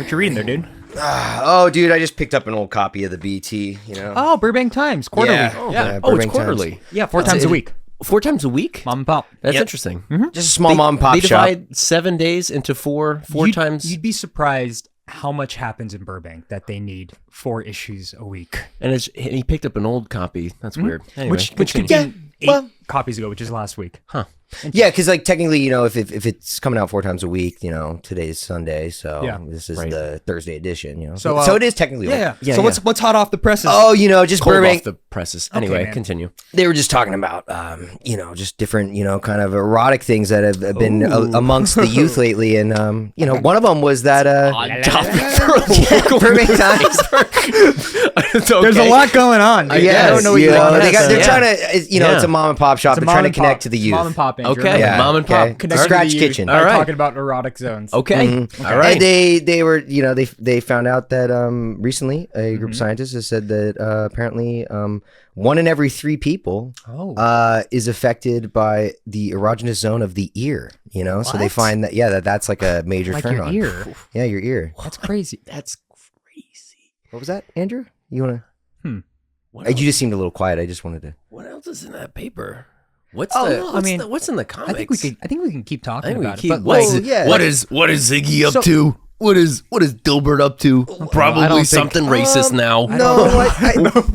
What you reading there, dude? Oh, dude, I just picked up an old copy of the BT, you know. Oh, Burbank Times, quarterly. Yeah. Oh, it's quarterly. Yeah, 4 times a week. 4 times a week? Mom and pop. That's interesting. Just a small mom and pop They shop. divide 7 days into four times. You'd be surprised how much happens in Burbank that they need 4 issues a week. And he picked up an old copy. That's weird. Anyway, Which could continue. be 8 copies ago, which is last week. Huh. Yeah, because like technically, you know, if it's coming out 4 times a week, you know, today's Sunday, so this is the Thursday edition, you know. So it is technically. Yeah. So what's hot off the presses? Oh, you know, just Cold Burbank. off the presses. Anyway, man. continue. They were just talking about, you know, just different, you know, kind of erotic things that have been amongst the youth lately, and you know, one of them was that Burbank Times. There's a lot going on. Dude. Yes, I don't know what you know, want. they're trying to, you know, it's a mom and pop shop. They're trying to connect to the youth. Mom and pop, Andrew. Okay. Yeah, Mom and pop. Connect to Scratch the youth kitchen. by All right. talking about erotic zones. Okay. All right. And they were, you know, they found out that recently a group of scientists has said that apparently 1 in every 3 people is affected by the erogenous zone of the ear. You know, so they find that that's like a major Like turn your on. ear. Yeah, your ear. That's crazy. That's crazy. What was that, Andrew? You wanna? What You else, just seemed a little quiet. I just wanted to. what else is in that paper? What's what's in the comics? I think we can keep talking I think we about keep. it. But What like, is what is Ziggy up to? What is Dilbert up to? Probably think- something racist now. No,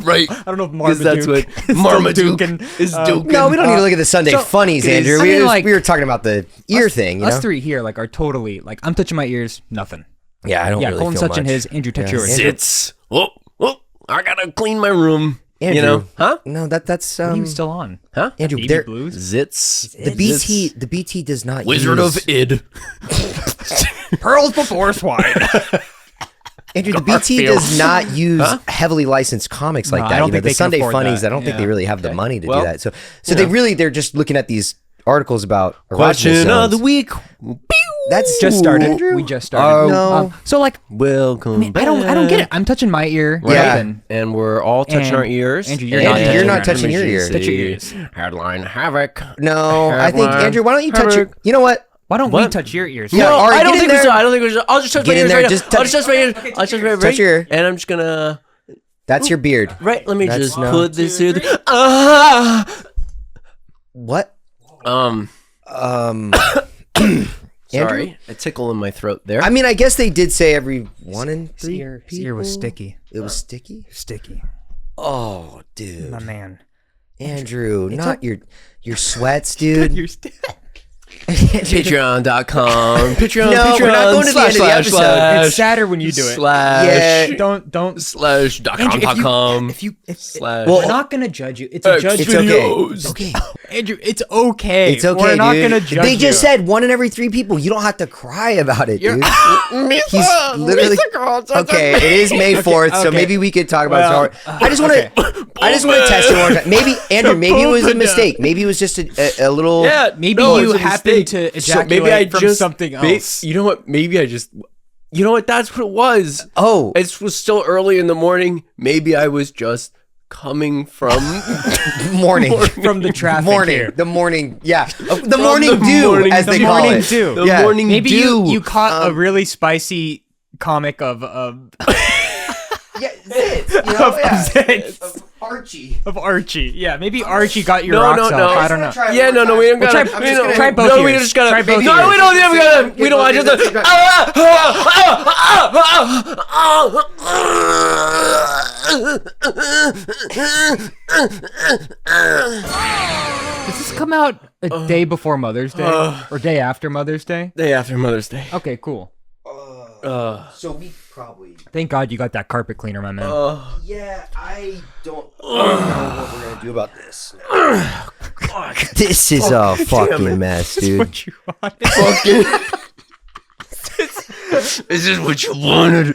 Right. I don't know if Because that's what Marmaduke Marmaduke is doing. no, we don't need to look at the Sunday funnies, Andrew. I mean, like, we were talking about the ear thing. You us know? 3 here like are totally like I'm touching my ears, nothing. Yeah, I don't really Colin's feel touching much. his. Andrew, touch yours. Zits. Oh, I gotta clean my room. Andrew, You know? Huh? No, that's He was still on. Huh? Andrew. Baby There, Blues. Zits. the BT does not Wizard use, of Id. Pearls before swine. Andrew, the BT does not use heavily licensed comics like No, that. I don't You know, think the they can Sunday afford funnies, that. I don't think they really have the money to Well, do that. So they're just looking at these articles about erogenous Question of zones. the week. That's Just started. Andrew? We just started. No. So like, Welcome. I don't get it. I'm touching my ear. Yeah. Right? And we're all touching And our ears. Andrew, you're Andrew, not touching you're not touching your ear. Touch your ears. Headline Havoc. No, I think Headline Andrew. Why don't you touch your? Havoc. You know what? Why don't we What? touch your ears? Yeah, No, Ari, I don't get in think we there. should. I don't think we should. I'll just touch my Get in ears there, right now. just I'll touch- just touch my ears. I'll touch my ears. Touch your ear. And I'm just gonna. That's your beard. Right. Let me That's just no- put this here. What? Sorry, a tickle in my throat there. I mean, I guess they did say every 1 in 3 people. His ear was sticky. It was sticky. Sticky. Oh, dude, My man. Andrew, not your sweats, dude. You're sticky. Patreon.com. Patreon. No, we're not going to the end of the episode. It's sadder when you do it. Yeah. Don't. Slash .com. If slash. we're not gonna judge you. It's a judgment. It's okay. Videos. It's okay. Andrew, it's okay. It's okay, We're not dude. gonna judge They just you. said 1 in every 3 people. You don't have to cry about it, dude. He's literally okay. It is May 4th, so okay. maybe we could talk about Well, this. I just want to. I just want to test it one more time. Maybe Andrew. Maybe it was a mistake. Maybe it was just a little. Yeah, Maybe no, you it's a happened mistake. to ejaculate from something else. You know what? Maybe I just. You know what? That's what it was. Oh, It was still early in the morning. Maybe I was just coming from morning. From the traffic Morning. here. The morning. Yeah. The morning the dew, morning as they dew. call Morning it. dew. the Yeah. morning Maybe dew. you caught a really spicy comic of Yeah, Zitz, you know, Zitz. Of Archie. of Archie. Yeah, maybe Archie got your No, rocks no, off. no. I don't know. Yeah, no, we don't Well, gotta. try- we don't- try both No, we ears. just gotta. Try both No, ears. we don't. Yeah, we gotta. We don't. I just. Does this come out a day before Mother's Day or day after Mother's Day? Day after Mother's Day. Okay, cool. So we probably. Thank God you got that carpet cleaner, my man. Yeah, I don't know what we're gonna do about this. This is a fucking mess, dude. What you wanted. Is this what you wanted?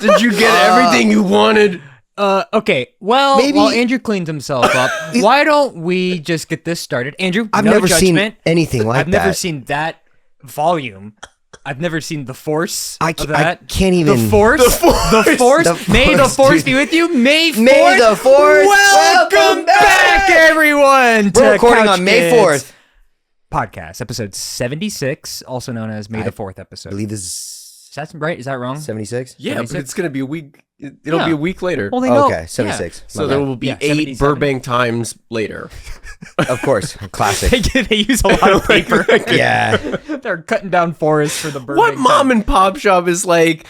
Did you get everything you wanted? Okay. Well, Maybe- while Andrew cleans himself up, why don't we just get this started? Andrew, I've no never judgment. seen anything like I've that. never seen that volume. I've never seen the force I of ca- that. I can't even- The force. The force. The May the force, force dude. be with you. May 4th. May the 4th. Welcome back, everyone. We're to recording Couch on May Kids 4th. Podcast, episode 76, also known as May the 4th I episode. believe this is That's right. Is that wrong? 76. Yeah, but 76? it's gonna be a week. It'll be a week later. Well, they know. Okay, 76. So My there bad. will be 8 77. Burbank times later. Of course, classic. They use a lot of paper. Yeah. They're cutting down forests for the Burbank. What mom and pop shop is like,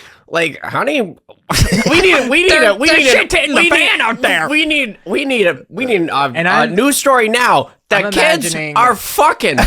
honey, we need a fan out there. We need a news story now. The I'm kids imagining- are fucking.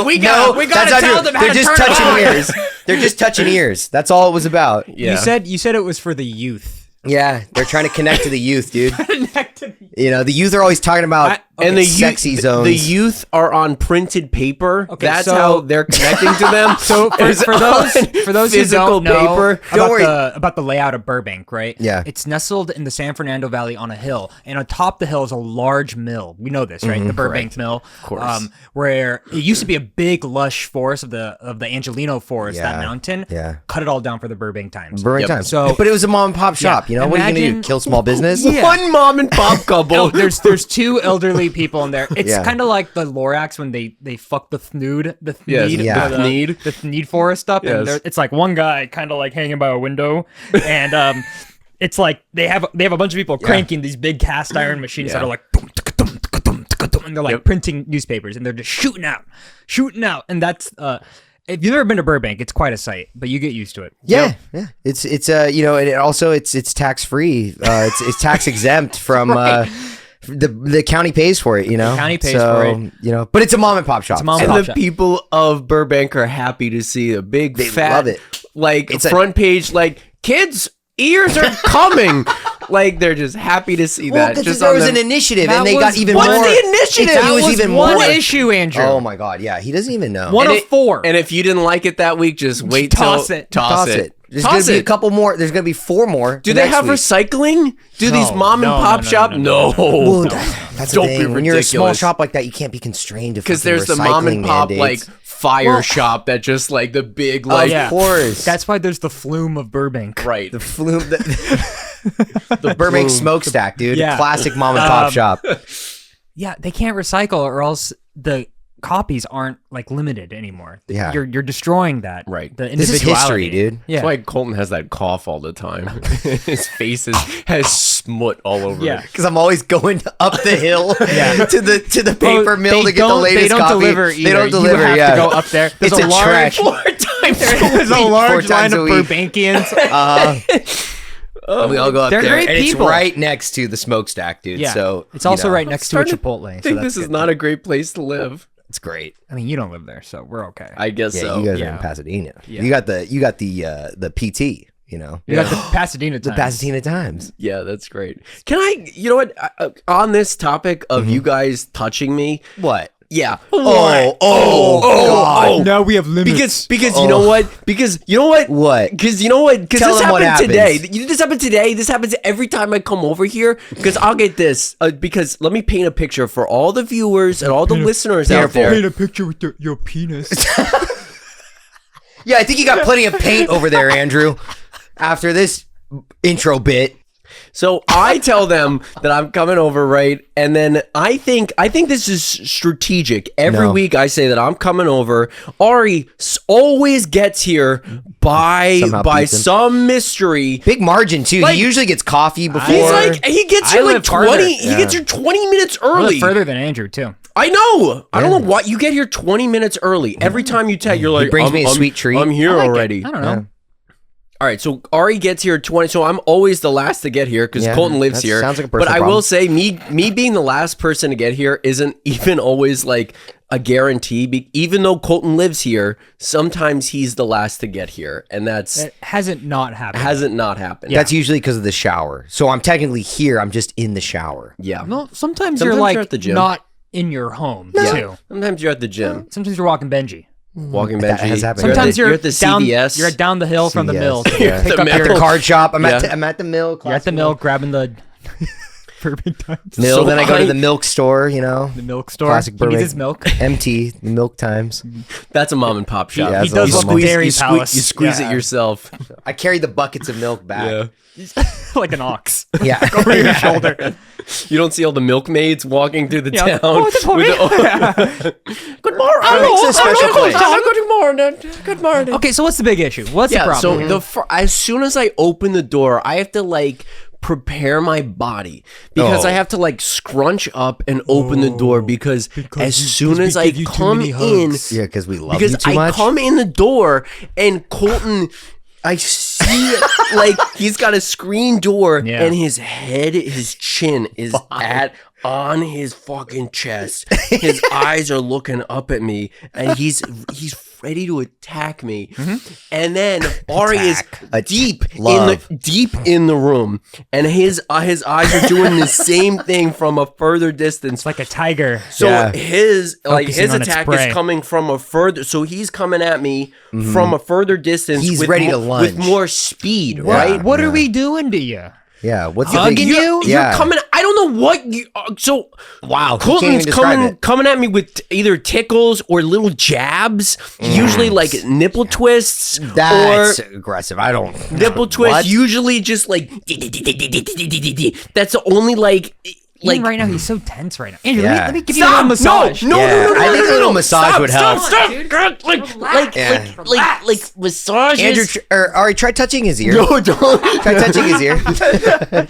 we No, gotta that's tell not them true. how They're to just turn it touching on. ears. They're just touching ears. That's all it was about. Yeah. You said it was for the youth. Yeah, they're trying to connect to the youth, dude. Connect to the- You know, the youth are always talking about And the sexy youth, zones. the youth are on printed paper. Okay, That's so- how they're connecting to them. So Is for those on who physical don't know paper. Don't worry. about the layout of Burbank, right? Yeah. It's nestled in the San Fernando Valley on a hill, and atop the hill is a large mill. We know this, right? The Burbank Mill, of course. where it used to be a big lush forest of the Angelino Forest, that Yeah. mountain. Yeah. Cut it all down for the Burbank Times. Burning Yep. time. So- but it was a mom and pop shop. You know, what are you gonna do? Imagine- Kill small business? Yeah. One mom and pop couple. Oh, there's 2 elderly people in there. It's Yeah. kind of like the Lorax when they fuck the Thnood, the Yes, Thneed, yeah. the Thneed. the Thneed forest up, and Yes. it's like one guy kind of like hanging by a window, and it's like they have a bunch of people cranking these big cast iron machines that Yeah. are like dum, tka, dum, tka, dum, tka, dum, and they're like Yep. printing newspapers, and they're just shooting out, and that's if you've never been to Burbank, it's quite a sight, but you get used to it. Yeah, yeah. It's you know, and it also it's tax free. It's tax exempt from the county pays for it. You know, county pays for it. You know, but it's a mom and pop shop. It's a mom And and the pop shop. people of Burbank are happy to see a big They fat, love it. like It's a- front page, like kids' ears are coming. Like they're just happy to see Well, that. because Just there on was them. an initiative, That and they was- got even What's more. the initiative? It That was was even one more. issue, Andrew. Oh my god, yeah, he doesn't even know. One And of 4. And if you didn't like it that week, just wait toss till it. toss it. There's Toss gonna be a it. couple more. There's gonna be 4 more. Do they have recycling? Do these mom and pop shop? No. Well, that's the Don't be thing. When you're a small ridiculous. shop like that, you can't be constrained to Because fucking there's the mom and recycling pop mandates. like fire shop that just like the big like Of course. That's why there's the flume of Burbank. right. the flume. The Burbank smokestack, dude. Yeah. Classic mom and pop shop. Yeah, they can't recycle, or else the copies aren't like limited anymore. Yeah. you're destroying that. Right. The This is history, individuality. dude. Yeah. That's why Colton has that cough all the time. His face has smut all over Yeah. it. Because I'm always going up the hill Yeah. to the Well, paper mill they to get the don't- latest They don't copy. deliver either. They don't deliver. You have yeah. to go up there. There's It's a a large, trek. 4 times There's a 4 large line times of a week. Burbankians. We all go up They're there, great and people. it's right next to the smokestack, dude. Yeah. So it's also you know, right next to a starting to Chipotle. I So think that's this is good. not a great place to live. It's great. I mean, you don't live there, so we're okay. I guess Yeah, so. you guys are Yeah. in Pasadena. Yeah. You got the PT. You know, You got the Pasadena the Times. Pasadena Times. Yeah, that's great. Can I, you know what, on this topic of you guys touching me, What? yeah. God. Now we have limits. Because you know what? Because you know what? What? Because you know what? Because Tell this them what happened today. happens. This happened today. This happens every time I come over here. Because I'll get this. Because let me paint a picture for all the viewers and all the listeners out there. Paint a picture with your penis. Yeah, I think you got plenty of paint over there, Andrew. After this intro bit. So I tell them that I'm coming over, right? And then I think this is strategic. Every No. week I say that I'm coming over. Ari always gets here by Somehow beats him. some mystery. Big margin too. Like- he usually gets coffee before. He's like he gets I here like live farther. 20. He gets here 20 minutes A early. little further than Andrew too. I know. I don't know what you get here 20 minutes early. Every time you tag, you're like, brings me a sweet treat. I'm here already. I don't know. All right, so Ari gets here 20. So I'm always the last to get here because Yeah, Colton lives that here. sounds like a But personal I problem. will say, me being the last person to get here isn't even always like a guarantee. Even though Colton lives here, sometimes he's the last to get here, and that's It hasn't not happened. hasn't not happened. That's usually because of the shower. So I'm technically here. I'm just in the shower. Yeah. No, sometimes Sometimes you're like you're at the gym. not in your home Yeah. too. Sometimes you're at the gym, Sometimes you're walking Benji. walking That Benji. has happened. Sometimes you're you're at the down, CVS. You're down the hill from the CVS. mill. Yeah. You're at Pick the up mill. At the card shop. I'm Yeah. at the mill. You're at the mill grabbing the. Burbank times. Then I go to the milk store, you know. The milk store. Classic He Burbank. needs his milk. MT, the milk times. That's a mom and pop shop. Yeah, He does love the Dairy Palace. You squeeze Yeah. it yourself. I carry the buckets of milk back. Like an ox. Yeah. Over your shoulder. You don't see all the milkmaids walking through the town. Oh, the with Good morning. It's a special place. Good morning. Good morning. Okay, so what's the big issue? What's the problem? So as soon as I open the door, I have to like prepare my body because I have to like scrunch up and open the door because as soon as I come in, Yeah, because we love you too much. I come in the door and Colton, I see like he's got a screen door and his chin is on his fucking chest. His eyes are looking up at me and he's ready to attack me. And then Ari is deep in the room and his eyes are doing the same thing from a further distance. It's like a tiger. So his Focusing on its attack prey. is coming from a further. So he's coming at me from a further distance. He's with ready to with lunge. more speed, right? What are we doing to you? Yeah, what's Hugging the big, you? Yeah. You're coming. I don't know what you. So Wow, you can't Colton's even describe it. coming at me with either tickles or little jabs. Usually like nipple twists. That's or aggressive. I don't. nipple twists. What? Usually just like. That's the only like. Even right now, he's so tense right now. Andrew, Yeah. let me give you a little massage. No, Yeah, no, I think a little no. massage Stop, would help. Stop, Dude. God, like massages. Andrew, or Ari, try touching his ear. No, don't. Try touching his ear.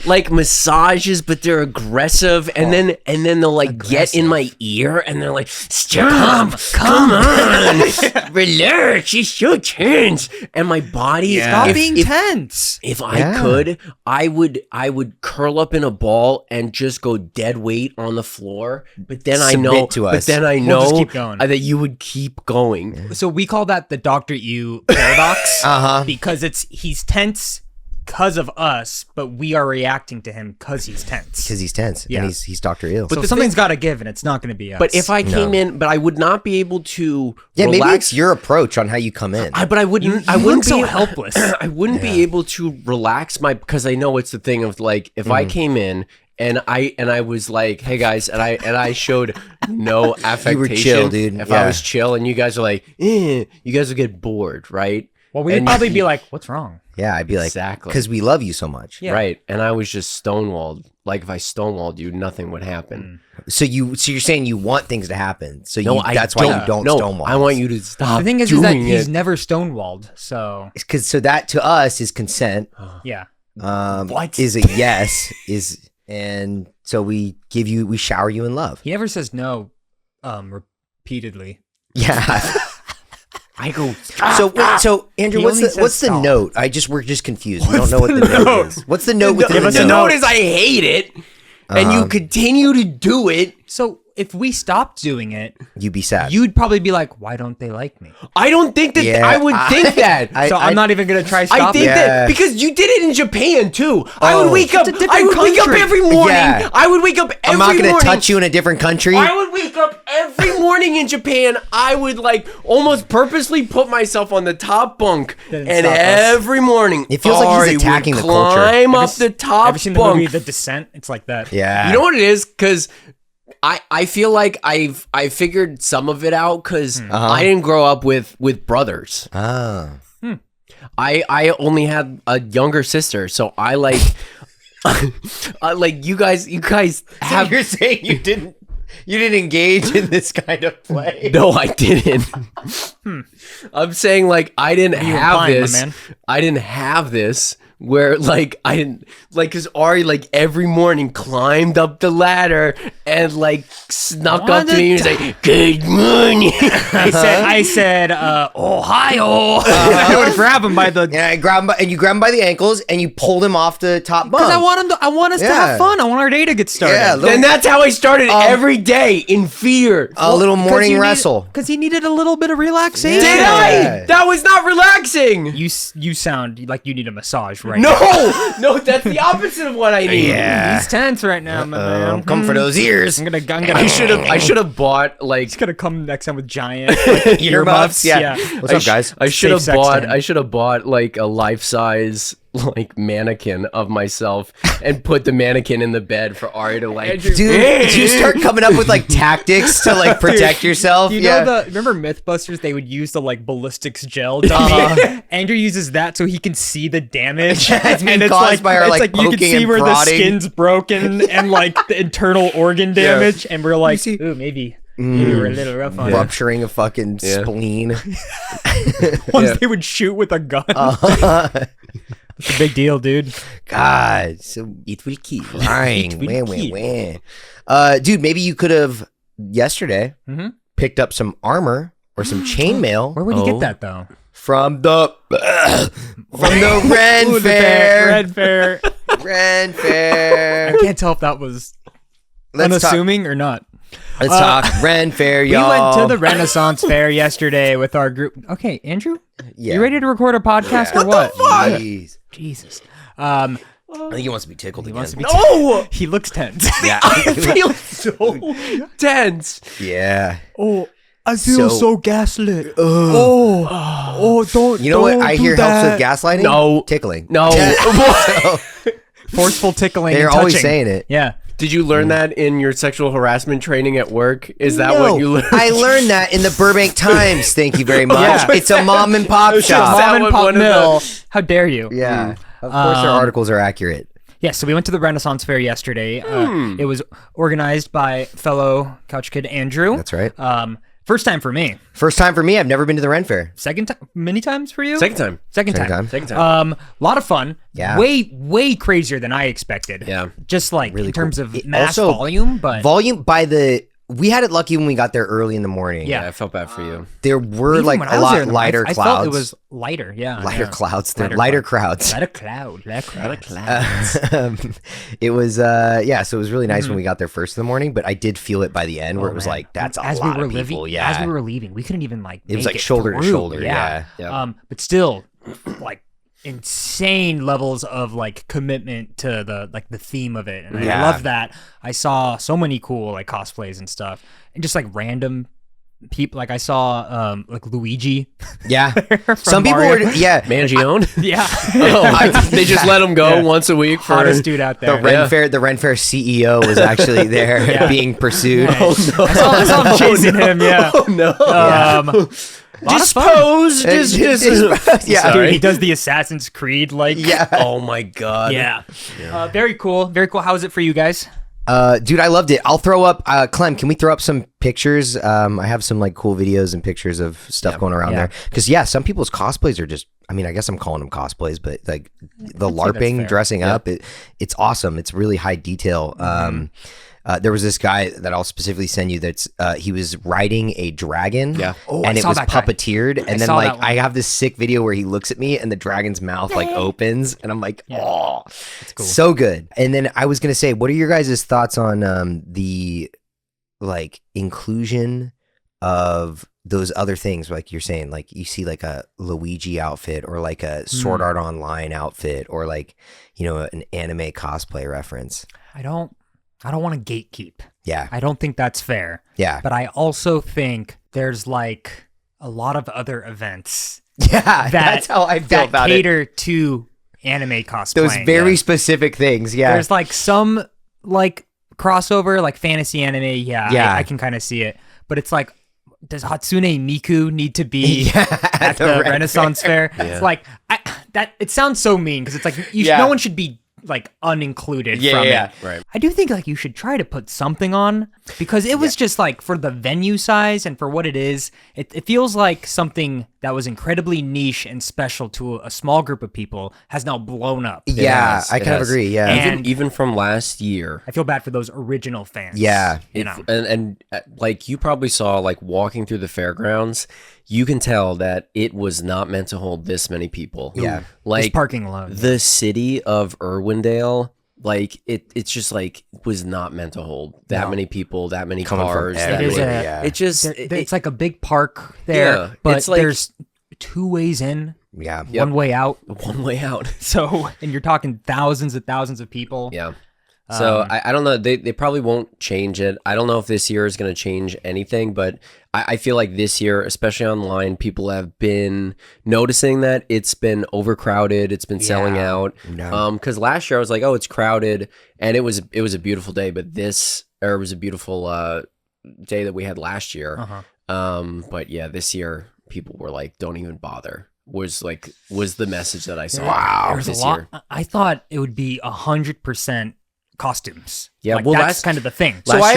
Like massages, but they're aggressive, and then they'll like get in my ear, and they're like, "Stop, come on, relax, you're so tense." And my body, Stop if- being if- tense. If I Yeah. could, I would curl up in a ball and just go dead weight on the floor. But then I Submit know, to but us. then I We'll know just keep going. that you would keep going. So we call that the Dr. You paradox. Because he's tense because of us, but we are reacting to him because he's tense. Because he's tense. Yeah. And he's Dr. Ill. So something's got to give, and it's not going to be us. But if I came in, but I would not be able to maybe relax. it's your approach on how you come in. I wouldn't. I you wouldn't look so be helpless. I wouldn't be able to relax because I know it's the thing of like if I came in and I was like, hey guys, and I showed no affectation. chill, dude. If Yeah. I was chill and you guys are like, you guys would get bored, right? well, we'd and- probably be like, what's wrong? Yeah, I'd be like, Exactly. because we love you so much. Yeah. Right. And I was just stonewalled. Like if I stonewalled you, nothing would happen. So you're saying you want things to happen. So No, that's why you don't no, stonewall. I want you to stop. The thing is that doing he's it. never stonewalled. So Because so that to us is consent. yeah, What? Is a yes and so we shower you in love. he never says no, repeatedly. Yeah. I go. So Andrew, He what's only the says note? stop. We're just confused. We don't know what the note is. What's the note within The the note note? is I hate it, and you continue to do it. So if we stopped doing it, You'd be sad. you'd probably be like, why don't they like me? I don't think that Yeah, I would think that. So I'm not even gonna try I stopping. think Yeah. that because you did it in Japan too. I Oh. would wake up. It's a different I would wake up country. every morning. Yeah. I would wake up every I'm not morning. going to touch you in a different country. I would wake up every morning in Japan. I would like almost purposely put myself on the top bunk, Didn't and stop us. every morning It feels like he's Ari would attacking the culture. Climb up the top Ever seen the bunk. movie The Descent? It's like that. Yeah. You know what it is? Because I feel like I figured some of it out because I didn't grow up with brothers. Ah. I only had a younger sister, so I like like you guys have. You're saying you didn't engage in this kind of play? No, I didn't. I'm saying like I didn't you have implying, my this. man? I didn't have this where like I didn't like because Ari like every morning climbed up the ladder and like snuck up to me and was like, "Good morning." I said, Ohio. I would grab him by the. Yeah, I grab him and you grab him by the ankles and you pulled him off the top bunk. Because I want us to Yeah. have fun. I want our day to get started. Yeah, Then that's how I started every day in fear. a little morning wrestle. Because he needed a little bit of relaxation. Did Yeah. I? That was not relaxing. You sound like you need a massage right No, now. no, that's the opposite of what I need. Yeah. He's tense right now, my man. Come for those ears. I'm gonna I should have bought like He's gonna come next time with giant like, Earmuffs. Yeah. Yeah. What's up, guys? I should have Safe sex bought stand. I should have bought like a life size like mannequin of myself and put the mannequin in the bed for Ari to like. Dude, did you start coming up with like tactics to like protect yourself? You know remember Mythbusters? They would use the like ballistics gel dummy. Andrew uses that so he can see the damage, and it's caused by our like you can see where the skin's broken and like the internal organ damage, and we're like, ooh, maybe we're a little rough on rupturing a fucking spleen. Once they would shoot with a gun. It's a big deal, dude. God, so it will kill. Crying. Dude, maybe you could have yesterday picked up some armor or some chainmail. Where would you get that though? From the Ren Faire. Ren Faire. I can't tell if that was unassuming or not. Let's talk Ren Faire, y'all. We went to the Renaissance Fair yesterday with our group. Okay, Andrew? Yeah. You ready to record a podcast or what? Jeez. Jesus. I think he wants to be tickled again. No! He looks tense. Yeah. I feel so tense. Yeah. Oh, I feel so gaslit. Don't. You know what I hear helps with gaslighting? No. Tickling. No. Forceful tickling. They're and always touching. saying it. Yeah. Did you learn that in your sexual harassment training at work? Is that what you learned? I learned that in the Burbank Times. Thank you very much. Yeah. It's a mom and pop shop. Mom and pop mill. How dare you? Yeah. Of course their articles are accurate. Yeah, so we went to the Renaissance Fair yesterday. It was organized by fellow couch kid Andrew. That's right. First time for me. First time for me. I've never been to the Ren Faire. Second time? Many times for you? Second time. Second time. Lot of fun. Yeah. Way crazier than I expected. Yeah. Just like Really in terms cool. of mass Also, volume, but we had it lucky when we got there early in the morning. Yeah. I felt bad for you. There were even like when a I was lot there, lighter I clouds. felt it was lighter, yeah. Lighter yeah. clouds. They're lighter crowds. Lighter cloud. It was so it was really nice when we got there first in the morning, but I did feel it by the end where it was man. like that's as a lot we were of people. Leaving, Yeah. As we were leaving, we couldn't even like It was make like shoulder to through. shoulder. Yeah. But still like insane levels of like commitment to the theme of it, and I love that. I saw so many cool like cosplays and stuff, and just like random people. Like I saw like Luigi. Yeah. Some people Mario. were Mangione? Yeah. They just let him go once a week for Hottest dude out there. the Ren Faire CEO was actually there being pursued. Yeah. I saw him chasing him. Yeah. Oh no. Disposed. Yeah. Dude, he does the Assassin's Creed like. Yeah. Oh my god. Yeah. Very cool. Very cool. How was it for you guys? Dude, I loved it. I'll throw up, Clem, can we throw up some pictures? I have some like cool videos and pictures of stuff going around there. Because some people's cosplays are just, I mean, I guess I'm calling them cosplays, but like the LARPing, dressing up, it's awesome. It's really high detail. There was this guy that I'll specifically send you that's he was riding a dragon and it was puppeteered, and then like I have this sick video where he looks at me and the dragon's mouth like opens and I'm like, oh, it's cool. So good. And then I was gonna say, what are your guys' thoughts on the like inclusion of those other things, like you're saying, like you see like a Luigi outfit or like a Sword Art Online outfit or like, you know, an anime cosplay reference? I don't want to gatekeep. Yeah. I don't think that's fair. Yeah. But I also think there's like a lot of other events. Yeah. That's how I feel about it. That cater to anime cosplay. Those very specific things. Yeah. There's like some like crossover, like fantasy anime. Yeah. I can kind of see it. But it's like, does Hatsune Miku need to be at the Renaissance Fair? Yeah. It's like, it sounds so mean because it's like, no one should be like unincluded from it. Right. I do think like you should try to put something on because it was just like for the venue size and for what it is, it feels like something that was incredibly niche and special to a small group of people has now blown up. Yeah, I kind of agree. Yeah. And even from last year. I feel bad for those original fans. Yeah. You know. And like you probably saw like walking through the fairgrounds, you can tell that it was not meant to hold this many people. Yeah. Like just parking alone. The city of Irwindale, like it's just like was not meant to hold that many people, that many Coming from cars. everywhere, It just it's like a big park there, but it's like, there's 2 ways in. Yeah. One way out. One way out. So, and you're talking thousands and thousands of people. Yeah. So I don't know. They probably won't change it. I don't know if this year is going to change anything, but I feel like this year, especially online, people have been noticing that it's been overcrowded. It's been selling out. Because last year I was like, oh, it's crowded, and it was a beautiful day. But it was a beautiful day that we had last year. But yeah, this year people were like, don't even bother. Was the message that I saw. Wow, there's a lot. Year. I thought it would be 100% costumes. Yeah, like, well, that's kind of the thing. So I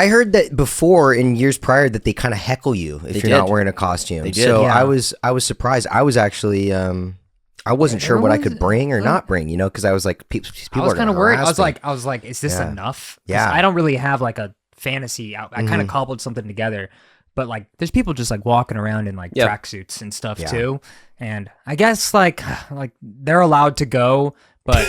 heard that before in years prior that they kind of heckle you if you're not wearing a costume. They did. So I was surprised. I was actually I wasn't sure what I could bring or not bring, because I was like, people I was kind of worried. I was like, is this enough? Yeah, I don't really have like a fantasy out. I kind of cobbled something together, but like, there's people just like walking around in like tracksuits and stuff too. And I guess like they're allowed to go. But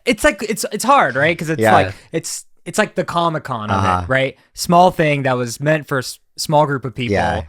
it's like it's hard, right? Because it's like it's like the Comic-Con of it, right? Small thing that was meant for a small group of people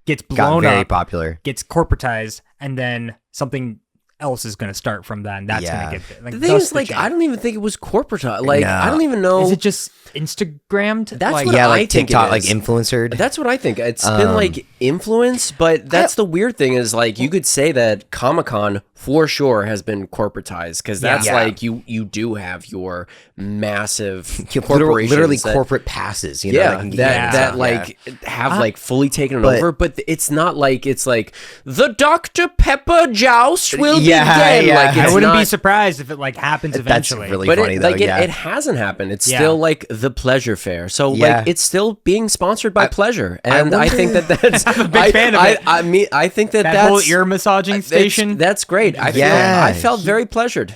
gets blown up, very popular, gets corporatized, and then something else is going to start from that, and that's going to get like, the thing is, like, I don't even think it was corporatized. Like, I don't even know. Is it just Instagrammed? That's what I think TikTok, it is. like influencered. That's what I think. It's been like influence, but that's the weird thing is like you could say that Comic-Con for sure has been corporatized because that's like you do have your massive corporations, literally corporate passes. That have like fully taken it over, but it's not like it's like the Dr. Pepper joust will begin. Like, I wouldn't be surprised if it like happens eventually. That's really funny though. It hasn't happened. It's still like the Pleasure Fair, so like it's still being sponsored by Pleasure, and I think that's I'm a big fan of it. I think that's whole ear massaging station. That's great. I felt very pleasured.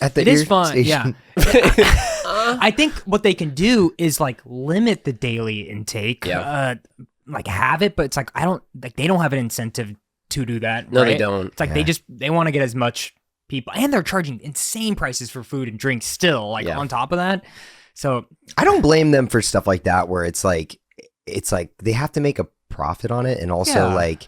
At the it ear is fun. station. Yeah. I think what they can do is like limit the daily intake. Like have it, but it's like they don't have an incentive to do that. No, right? they don't. It's like they want to get as much people, and they're charging insane prices for food and drinks still. Like on top of that. So I don't blame them for stuff like that where it's like they have to make a profit on it, and also like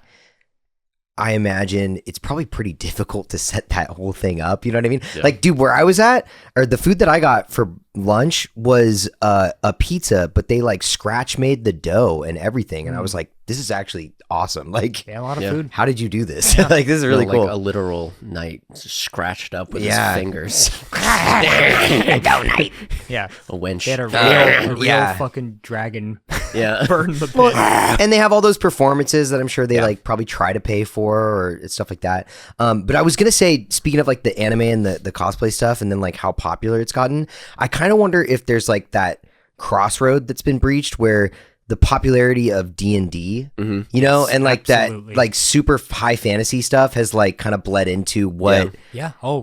I imagine it's probably pretty difficult to set that whole thing up. You know what I mean? Yeah. Like, dude, where I was at, or the food that I got for lunch was a pizza, but they like scratch made the dough and everything, and I was like, this is actually awesome. Like, a lot of food. How did you do this? Like, this is really cool. Like a literal knight scratched up with his fingers. Go knight. Yeah, a wench. They had a real fucking dragon. Burn the pit. And they have all those performances that I'm sure they like probably try to pay for or stuff like that. But I was gonna say, speaking of like the anime and the cosplay stuff, and then like how popular it's gotten, I kind of wonder if there's like that crossroad that's been breached where the popularity of D&D, and like that like super high fantasy stuff has like kind of bled into what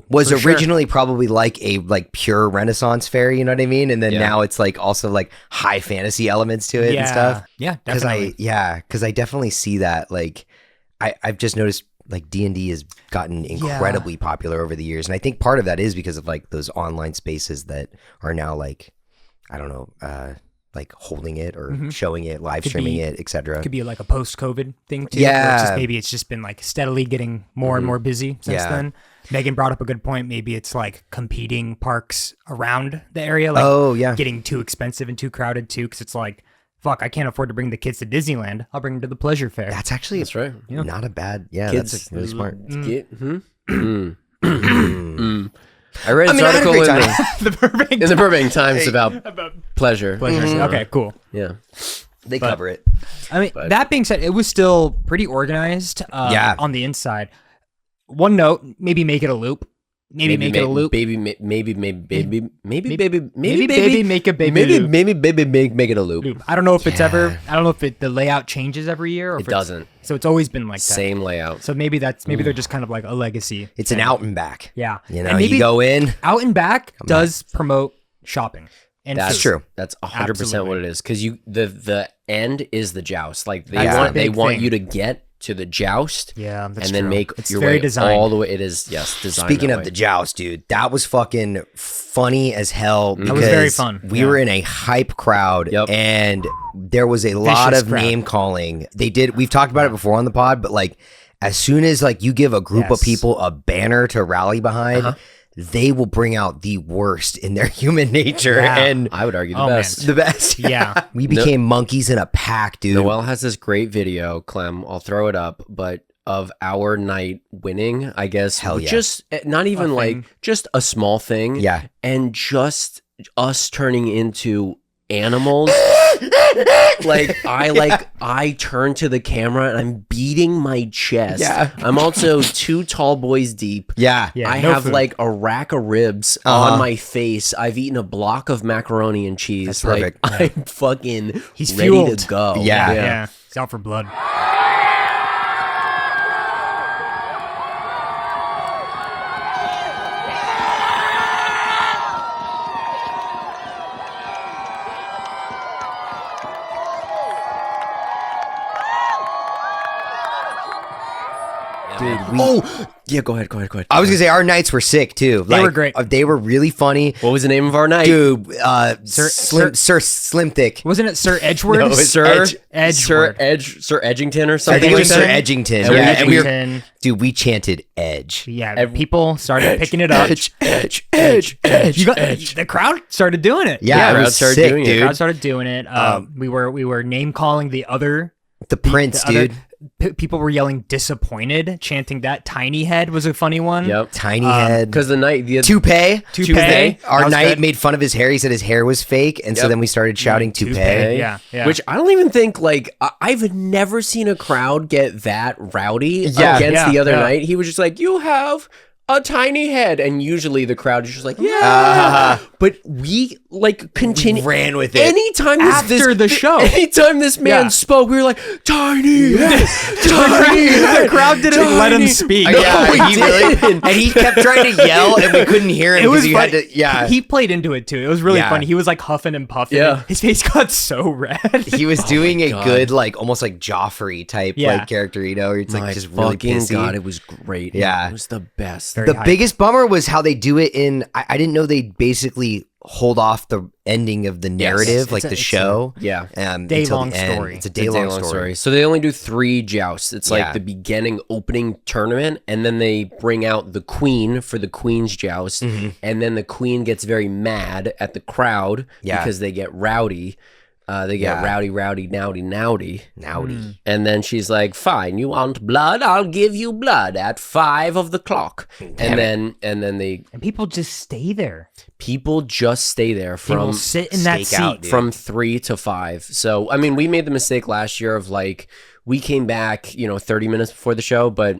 was originally probably like a like pure Renaissance fair, you know what I mean? And then now it's like also like high fantasy elements to it and stuff. Yeah, definitely. Because I definitely see that. Like I've just noticed like D&D has gotten incredibly popular over the years, and I think part of that is because of like those online spaces that are now like, I don't know, like holding it or showing it, live streaming it, etc. Could be like a post-COVID thing too. Yeah, maybe it's just been like steadily getting more and more busy since then. Megan brought up a good point. Maybe it's like competing parks around the area, like getting too expensive and too crowded too, because it's like, fuck, I can't afford to bring the kids to Disneyland. I'll bring them to the Pleasure Fair. That's right. Not a bad. Yeah, kids, that's really smart. I read an article in the Burbank Times about pleasure. Okay, cool. Yeah. They cover it. I mean, that being said, it was still pretty organized on the inside. One note, maybe make it a loop. Maybe make it a loop. Maybe make it a loop. I don't know if it's ever. I don't know if the layout changes every year. Or it doesn't. So it's always been like that. Same layout. So maybe they're just kind of like a legacy. It's an out and back. Yeah. You know, you go in. Out and back does promote shopping. And that's true. That's 100% what it is. Because the end is the joust. Like they want you to get to the joust, and then make your way all the way. It is designed. Speaking of the joust, dude, that was fucking funny as hell. That was very fun. We were in a hype crowd, and there was a lot of name calling. We've talked about it before on the pod, but like as soon as like you give a group of people a banner to rally behind. they will bring out the worst in their human nature, and I would argue the Oh, best. man. the best. Yeah. We became monkeys in a pack, dude. Noel has this great video, Clem. I'll throw it up, but of our night winning, I guess. Hell yeah. Just not even like just a small thing. Yeah. And just us turning into animals. I turn to the camera and I'm beating my chest. Yeah. I'm also 2 tall boys deep. Yeah. Yeah, I no have food. like a rack of ribs on my face. I've eaten a block of macaroni and cheese. That's perfect. Like, I'm fucking He's ready fueled. to go. Yeah. Yeah. He's out for blood. Dude, Yeah, go ahead. I was gonna say our nights were sick too. They were great. They were really funny. What was the name of our night? Dude, Sir- Slim Thick. Wasn't it Sir Edgeworth? No, it's Sir Edgeworth. Sir Edgington or I something think it was like Sir that? Edgington. Sir Yeah, and we were, Edgington. dude, we chanted Edge. Yeah, people started picking it up. Edge. The crowd started doing it. Yeah, crowd it was started sick, doing it. The dude. crowd started doing it. We were name calling the other. The Prince, the other- dude. People were yelling disappointed, chanting that. Tiny Head was a funny one. Yep. Tiny head. Because the night, the Toupee. Toupee. Our That was knight good. made fun of his hair. He said his hair was fake, and so Yep. then we started shouting Toupee. Toupee. Yeah. Which I don't even think, like, I've never seen a crowd get that rowdy Yeah. against the other Yeah. night. He was just like, you have a tiny head. And usually the crowd is just like, yeah. But we, like, continue. Ran with it. Anytime After the show. Anytime this man Yeah. spoke, we were like, tiny head, tiny head. The crowd didn't let him Tiny- speak. No, Yeah, we he really, didn't. and he kept trying to yell, and we couldn't hear him It because was he funny. had to. Yeah, He played into it too. It was really Yeah. funny. He was like huffing and puffing. Yeah. His face got so red. he was doing a God. good, like almost like Joffrey type Yeah. like character, you know, where it's My like just really fucking pissy. God, it was great. Yeah. It was the best. Very The hype. biggest bummer was how they do it in. I didn't know they basically hold off the ending of the narrative, like It's the a show. Yeah. Until Day-long the end. story. It's a It's a day-long story. So they only do 3 jousts. It's like Yeah. the beginning opening tournament, and then they bring out the queen for the queen's joust, and then the queen gets very mad at the crowd Yeah. because they get rowdy. They get Yeah. rowdy, naughty. Nowdy. And then she's like, fine, you want blood? I'll give you blood at 5 of the clock. And then they And people just stay there. people just stay there They will from sit in that stake out, seat. dude. from 3 to 5. So, I mean, we made the mistake last year of like, we came back, 30 minutes before the show, but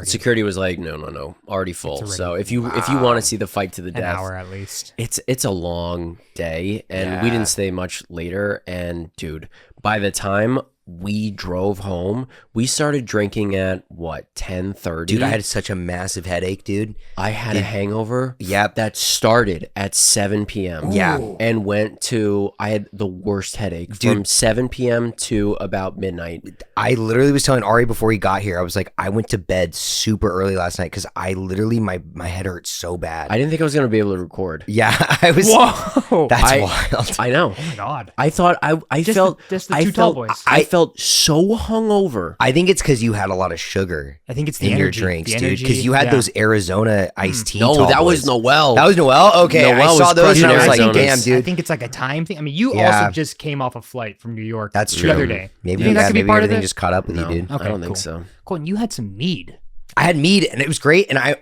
security was like, no, already full. already- So if you want to see the fight to the An death, hour at least. it's a long day, and we Yeah. didn't stay much later. And dude, by the time we drove home, we started drinking at what 10:30. Dude, I had such a massive headache, dude. I had a hangover. Yep. That started at 7 p.m. Yeah. And went to, I had the worst headache from 7 p.m. to about midnight. I literally was telling Ari before he got here, I was like, I went to bed super early last night because I literally, my head hurt so bad. I didn't think I was going to be able to record. yeah, I was. Whoa. That's I- wild. I know. Oh my God. I thought I Just felt the I 2 tall felt boys. I felt so hungover. I think it's because you had a lot of sugar I think it's the in your energy. drinks, The dude. Because energy, you had yeah. those Arizona iced tea. No, tall that was boys. Noel. That was Noel. Okay, I Noel saw was those and I was crushing like, Arizonas. damn, I dude. think it's like a time thing. I mean, you Yeah. also just came off a flight from New York. That's the true. other day. Maybe You think that could be maybe part of everything it? just caught up with you, dude. Okay, I don't cool. think so. Colton, you had some mead. I had mead and it was great. And I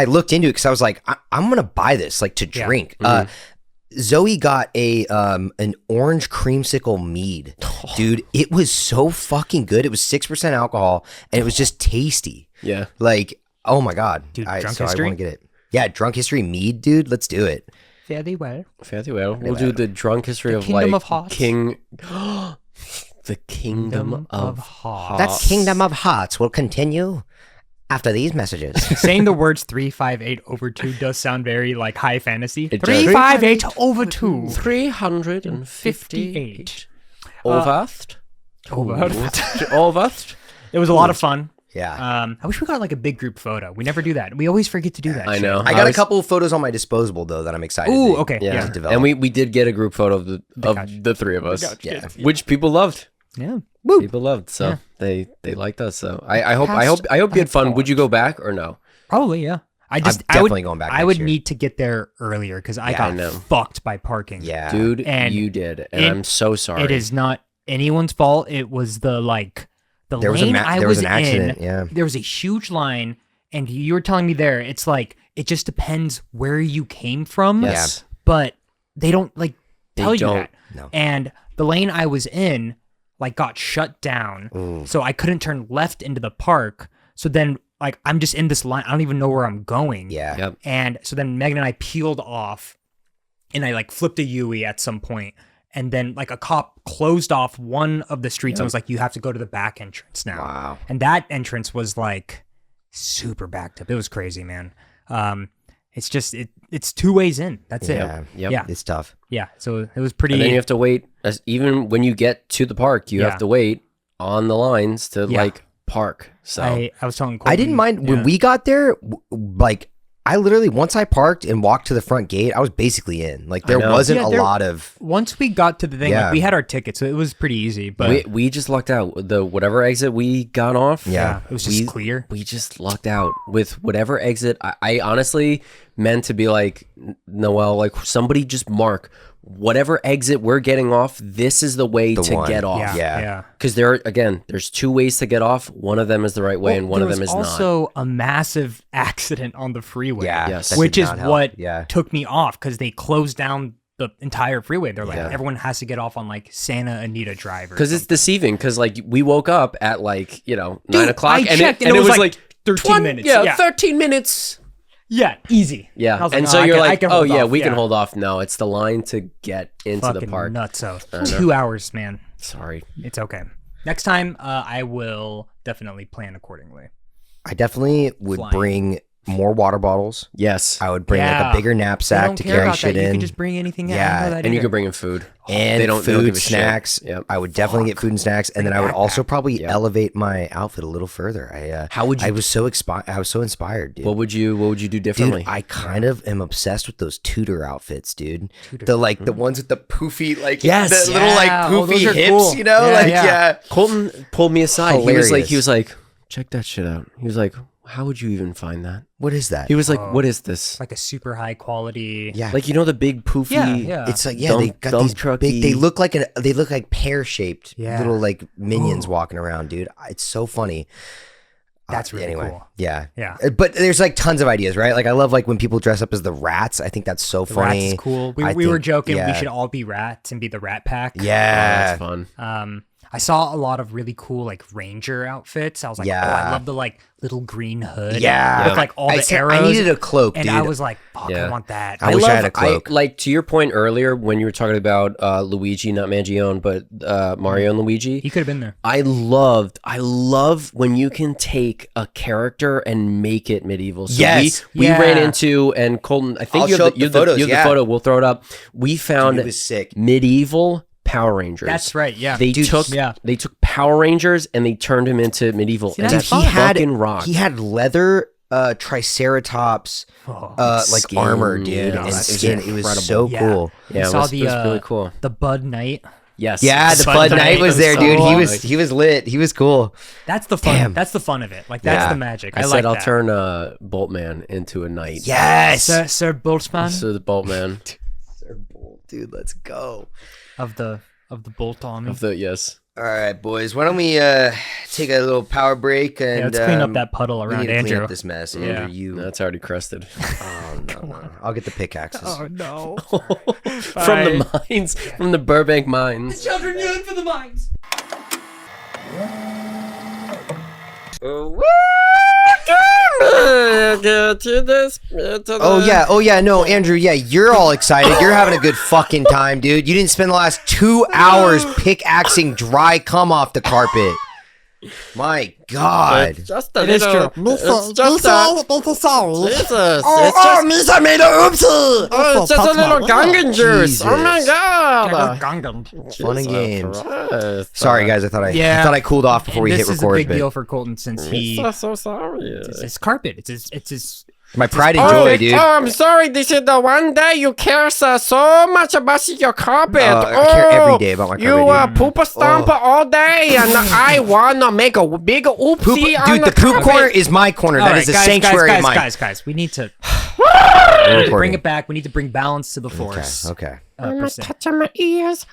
looked into it because I was like, I'm gonna buy this like to Yeah. drink. Zoe got an orange creamsicle mead, dude. It was so fucking good. It was 6% alcohol and it was just tasty. Yeah. Like, oh my god, Dude, I Drunk want History? to get it. Yeah, drunk history mead, dude. Let's do it. Fairly well. Fairly well. We'll do the drunk history of Kingdom like of Hearts. the Kingdom of Hearts. That kingdom of hearts will continue after these messages. Saying the words 358 over 2 does sound very like high fantasy. It does. 358 over 2. 358. Overst. Overst. It was a lot of fun. Yeah. I wish we got like a big group photo. We never do that. We always forget to do that. I shit. know. I got a was- couple of photos on my disposable though that I'm excited. Ooh, to, okay. Yeah, Yeah. develop. and we did get a group photo of couch. the 3 of us. Yeah. Which people loved. Yeah. People loved. So they liked us. So I hope you had fun. Would you go back or no? Probably, yeah. I'm definitely going back. I would need to get there earlier because I got fucked by parking. Yeah, dude, and you did, and I'm so sorry. It is not anyone's fault. It was the lane I was in. Yeah, there was a huge line, and you were telling me there. It's like it just depends where you came from. Yes, but they don't tell you that. No. And the lane I was in got shut down, so I couldn't turn left into the park. So then I'm just in this line. I don't even know where I'm going. Yeah. Yep. And so then Megan and I peeled off, and I flipped a Yui at some point, and then a cop closed off one of the streets and was like, "You have to go to the back entrance now." Wow. And that entrance was super backed up. It was crazy, man. It's just it's 2 ways in. That's it. Yep. Yeah. It's tough. Yeah. So it was pretty. And then you have to wait. Even when you get to the park, you have to wait on the lines to park. So I was telling Colton, I didn't mind when we got there. I literally, once I parked and walked to the front gate, I was basically in. There wasn't a lot of. Once we got to the thing, we had our ticket, so it was pretty easy. But we just lucked out. Whatever exit we got off, it was just clear. We just lucked out with whatever exit. I honestly meant to be like, Noel, somebody just mark whatever exit we're getting off. This is the way to get off. Yeah. Because there's 2 ways to get off. One of them is the right way, and one of them is not. There was also a massive accident on the freeway. Yeah, yes. Which is what took me off because they closed down the entire freeway. They're everyone has to get off on Santa Anita Drive. Because it's deceiving. Because we woke up at 9 o'clock, I checked, and it was 13 minutes. Yeah, 13 minutes. Yeah, easy. Yeah, and no, so you're oh yeah, we can hold off. No, it's the line to get into the park. Nuts out. 2 hours, man. Sorry. It's okay. Next time, I will definitely plan accordingly. I definitely would bring more water bottles. Yes. I would bring a bigger knapsack to carry shit in. You can just bring anything. Yeah, and you can bring in food. And they don't food, give a snacks. Yep. I would definitely get food and snacks, and then I would also probably elevate my outfit a little further. How would you? I was so inspired, dude. What would you do differently? Dude, I kind of am obsessed with those Tudor outfits, dude. The ones with the poofy, the little poofy hips, cool. you know, Colton pulled me aside. Hilarious. He was like, check that shit out. He was like, how would you even find that? What is that? He was like, what is this? A super high quality. Yeah. The big poofy. Yeah. It's they got these big, they look like pear-shaped little minions walking around, dude. It's so funny. That's really cool. Yeah. Yeah. But there's tons of ideas, right? I love when people dress up as the rats. I think that's so funny. Rats is cool. We were joking we should all be rats and be the Rat Pack. Yeah. Oh, that's fun. I saw a lot of really cool ranger outfits. I was like, oh, I love the little green hood. Yeah. With all the arrows. I needed a cloak, and dude. I was like, fuck, I want that. I wish I had a cloak. To your point earlier when you were talking about Luigi, not Mangione, but Mario and Luigi. He could have been there. I love when you can take a character and make it medieval. So we ran into, and Colton, I think you have the photo. We'll throw it up. We found it was sick. Medieval Power Rangers. That's right. Yeah. They took Power Rangers and they turned him into medieval. See, and that's that fun. fucking rocked. He had leather triceratops skin, armor, dude, and skin. It was so cool. Yeah, it was really cool. The Bud Knight. Yes. Yeah, the Bud Knight was there, dude. He was lit. He was cool. That's the fun. Damn. That's the fun of it. That's the magic. I said I'll turn Boltman into a knight. Yes, Sir Boltman. Sir the Boltman. Sir Bolt, dude. Let's go. Of the Bolt Army. Yes. All right, boys. Why don't we take a little power break and let's clean up that puddle around we need to Andrew. Clean up this mess, Andrew. No, it's already crusted. Oh no. I'll get the pickaxes. Oh no. From the mines, from the Burbank mines. The children yearn for the mines. Oh yeah, no, Andrew, you're all excited. You're having a good fucking time, dude. You didn't spend the last 2 hours pickaxing dry cum off the carpet. My God. It's just a little. It's just a. Misa made a oopsie. Oh, it's just a little Gungan juice. Oh my God. Fun and games. Sorry, guys. I thought I cooled off before we hit record. This is a big deal for Colton since he. I'm so sorry. It's his carpet. It's his My pride and joy, dude. I'm sorry. This is the one day you care so much about your carpet. I care every day about my carpet. You poop stomp all day, and I wanna make a big oopsie on Dude, the poop corner is my corner. That is a sanctuary of mine. Guys, we need to bring it back. We need to bring balance to the force. Okay. I'm touching my ears.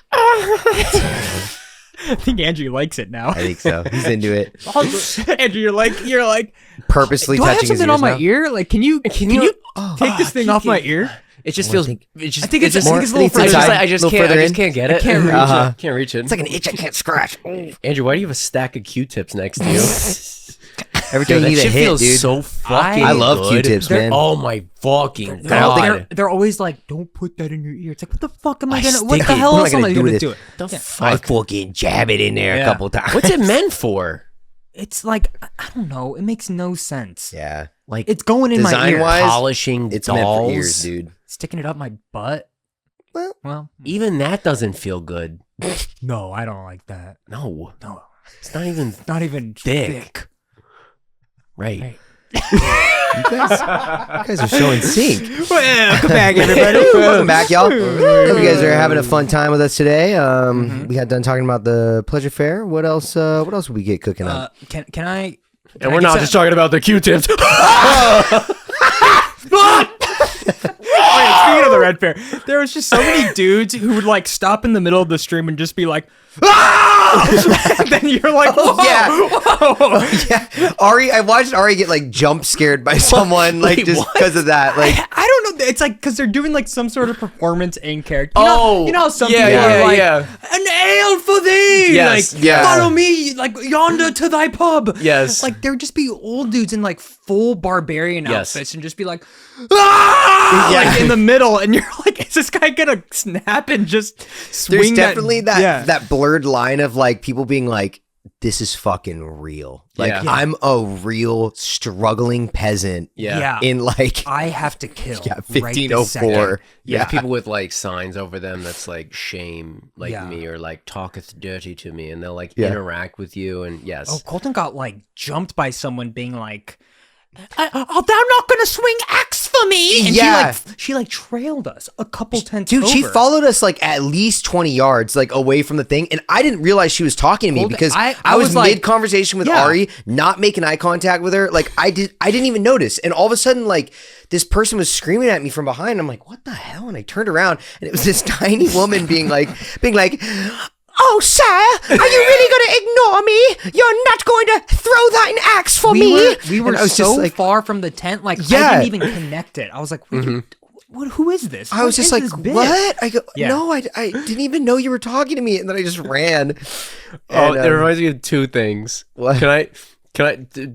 I think Andrew likes it now. I think so. He's into it. Andrew, you're like purposely do I have touching his something ears on my now? ear? Like, can you take this thing off my ear? It just feels. I think it's a little it's further. inside. I just little can't. further I just in. can't get it. can't reach it. Can't reach it. It's like an itch I can't scratch. Andrew, why do you have a stack of Q-tips next to you? Every time you need a shit hit, feels dude. so fucking I love good. Q-tips, man. Oh my fucking god! They're always like, don't put that in your ear. It's like, what the fuck am I gonna? What stick the it. hell What am I else am gonna I do gonna with do it? it? I fucking jab it in there a couple times. What's it meant for? It's like, I don't know. It makes no sense. Yeah. Like It's going in my ear. Design-wise, polishing it's dolls. meant for ears, dude. Sticking it up my butt. Well, Even that doesn't feel good. no, I don't like that. No, No, it's not even not even thick. Right. You guys are so in sync. Welcome back, everybody. Welcome back, y'all. Hope you guys are having a fun time with us today. We got done talking about the pleasure fair. What else? What else would we get cooking up? Can I? And we're not just talking about the Q-tips. Speaking of the Ren Faire, there was just so many dudes who would like stop in the middle of the stream and just be like, "Ah!" And then you're like, "Whoa, whoa." Yeah, Ari. I watched Ari get like jump scared by someone, like just because of that. Like, I don't know. It's like because they're doing like some sort of performance in character. You know how some yeah, people are like, yeah. "An ale for thee." Yes, like, yeah. follow me, like yonder to thy pub. Yes. Like there would just be old dudes in like full barbarian Yes. outfits and just be like, "Ah!" Yeah. Like in the middle, and you're like, "Is this guy gonna snap and just swing?" there's definitely yeah. that blurred line of like people being like, "This is fucking real." Like Yeah. I'm a real struggling peasant. Yeah. In like I have to kill. yeah, right this 1504. second. Yeah, people with like signs over them that's like shame like Yeah. me or like talketh dirty to me, and they'll like Yeah. interact with you, and yes. Oh, Colton got like jumped by someone being like, "Are thou not gonna swing axe for me?" And Yeah. she like trailed us a couple tents Dude, she over. followed us like at least 20 yards like away from the thing, and I didn't realize she was talking to me Well, because I I was was like- mid conversation with Yeah. Ari, not making eye contact with her. Like I didn't even notice, and all of a sudden like this person was screaming at me from behind. I'm like, what the hell? And I turned around, and it was this tiny woman being like, "Oh, sir, are you really going to ignore me? You're not going to throw that an axe for me?" We were And I was so just like, far from the tent, like Yeah. I didn't even connect it. I was like, who is this? I was just like, what? I go, Yeah. no, I didn't even know you were talking to me. And then I just ran. Oh, And, it reminds me of two things. What?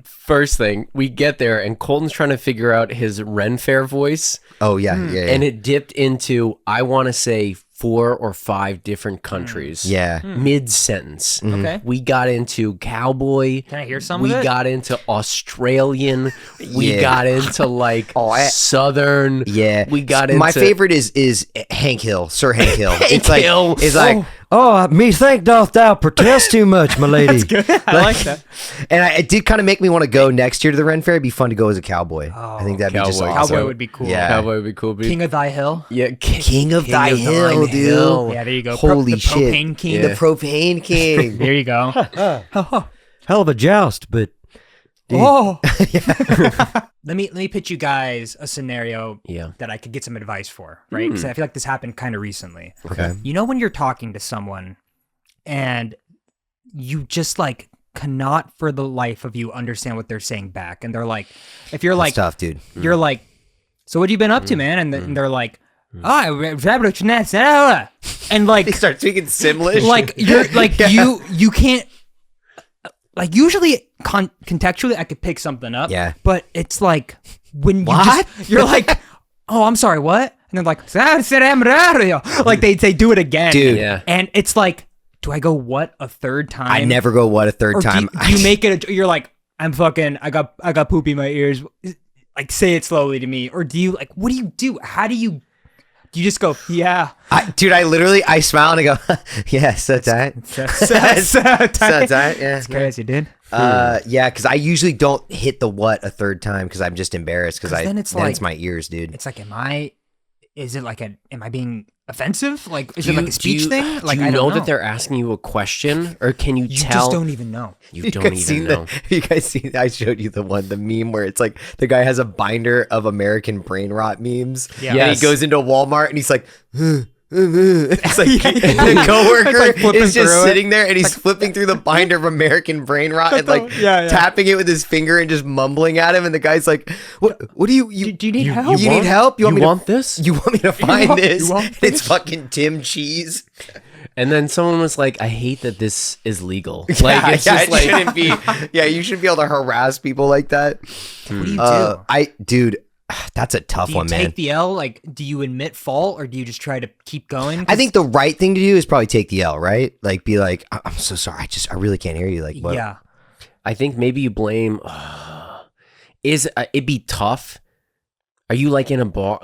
First thing, we get there and Colton's trying to figure out his Ren Faire voice, Oh, yeah. and it dipped into, I want to say 4 or 5 different countries. Yeah. Mid sentence. Okay. We got into cowboy. Can I hear some We of it? got into Australian. We Yeah. got into like Southern. Yeah. We got into My favorite is Hank Hill, Sir Hank Hill. It's like, Hill. it's like, Oh, me think doth thou protest too much, my lady. I like that. and it did kind of make me want to go next year to the Ren Fair. It'd be fun to go as a cowboy. I think that'd be just Cowboy. awesome. Cowboy would be cool. Yeah. Cowboy would be cool. King of thy hill. Yeah, King of Thy Hill, dude. Yeah, there you go. Holy the shit. propane king. The propane king. There you go. Hell of a joust, but Oh. Let me pitch you guys a scenario Yeah. that I could get some advice for, right? Because I feel like this happened kind of recently. Okay. You know when you're talking to someone and you just like cannot for the life of you understand what they're saying back, and they're like, if you're like, That's tough, dude. you're like, so what have you been up to, man? And, and they're like, and like They start speaking Simlish. like you're like you can't like usually contextually I could pick something up, Yeah. but it's like when you What? you're like, oh, I'm sorry, what? And they're like, like they do it again, Dude. Yeah. and it's like, do I go what a third time? I never go what a third Or time. do you make it you're like, I'm fucking I got poopy in my ears, like say it slowly to me, or do you like, what do you do? How do you just go, yeah. Dude, I smile and I go, yeah, so tight. So So tight. tight, yeah. It's crazy, dude. Yeah, because I usually don't hit the what a third time because I'm just embarrassed because then it's my ears, dude. It's like, am I being offensive? Like, is it like a speech thing? Like, do you I don't know that they're asking you a question, or can you tell? Just don't even know. You don't even know. You guys see? I showed you the meme where it's like the guy has a binder of American brain rot memes. Yeah. And he goes into Walmart and he's like. It's like the coworker is just sitting there and he's flipping through the binder of American brain rot and like tapping it with his finger and just mumbling at him, and the guy's like, "What do you do you need help? You need help? You want this? You want me to find this? It's fucking Tim Cheese." And then someone was like, "I hate that this is legal. Like, it's just like shouldn't be. Yeah, you shouldn't be able to harass people like that." What do you do? Dude. That's a tough one, man. Do you take the L? Like, do you admit fault or do you just try to keep going? I think the right thing to do is probably take the L, right? Like, be like, I'm so sorry. I really can't hear you. Like, what? Yeah. I think maybe you blame. It'd be tough. Are you like in a bar?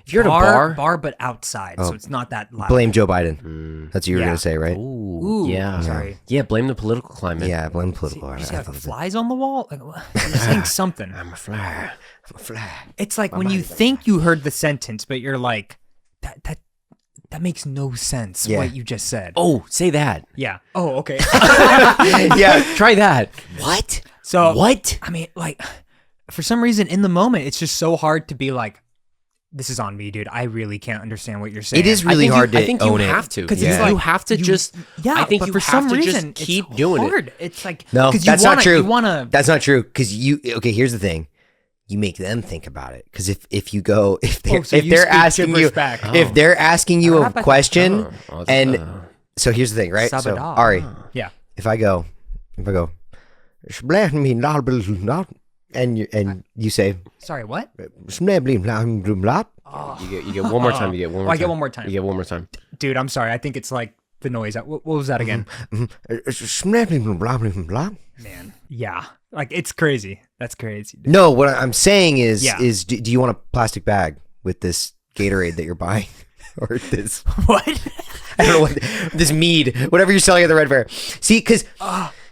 If you're in a bar, but outside, so it's not that loud. Blame Joe Biden. That's what you were gonna say, right? Ooh, yeah. Sorry. Yeah, blame the political climate. Yeah, blame political. You just have flies on the wall. Like, you're saying something. I'm a fly. It's like when you think you heard the sentence, but you're like, that makes no sense. Yeah. What you just said. Oh, say that. Yeah. Oh, okay. Yeah, Try that. what? So What? I mean, like, for some reason, in the moment, it's just so hard to be like, "This is on me, dude. I really can't understand what you're saying." It is really hard to I think own you it. have to. 'Cause Because it's like, you have to just. Yeah, I think but you for have some to reason, just keep it's doing hard. it. It's like No, 'cause that's not true. You wanna. That's not true. Because okay, here's the thing. You make them think about it. Because if you go, if they're asking you, if they're asking you a question, and so here's the thing, right? So Ari, Yeah. if I go, and you say, Sorry, what? You get one more time. You get one more time. I get one more time. You get one more time. Dude, I'm sorry. I think it's like the noise. What was that again? Man. Yeah. Like, it's crazy. That's crazy. Dude. No, what I'm saying is, Yeah. do you want a plastic bag with this Gatorade that you're buying? Or this, What? I don't know what, this mead, whatever you're selling at the Ren Faire. See, because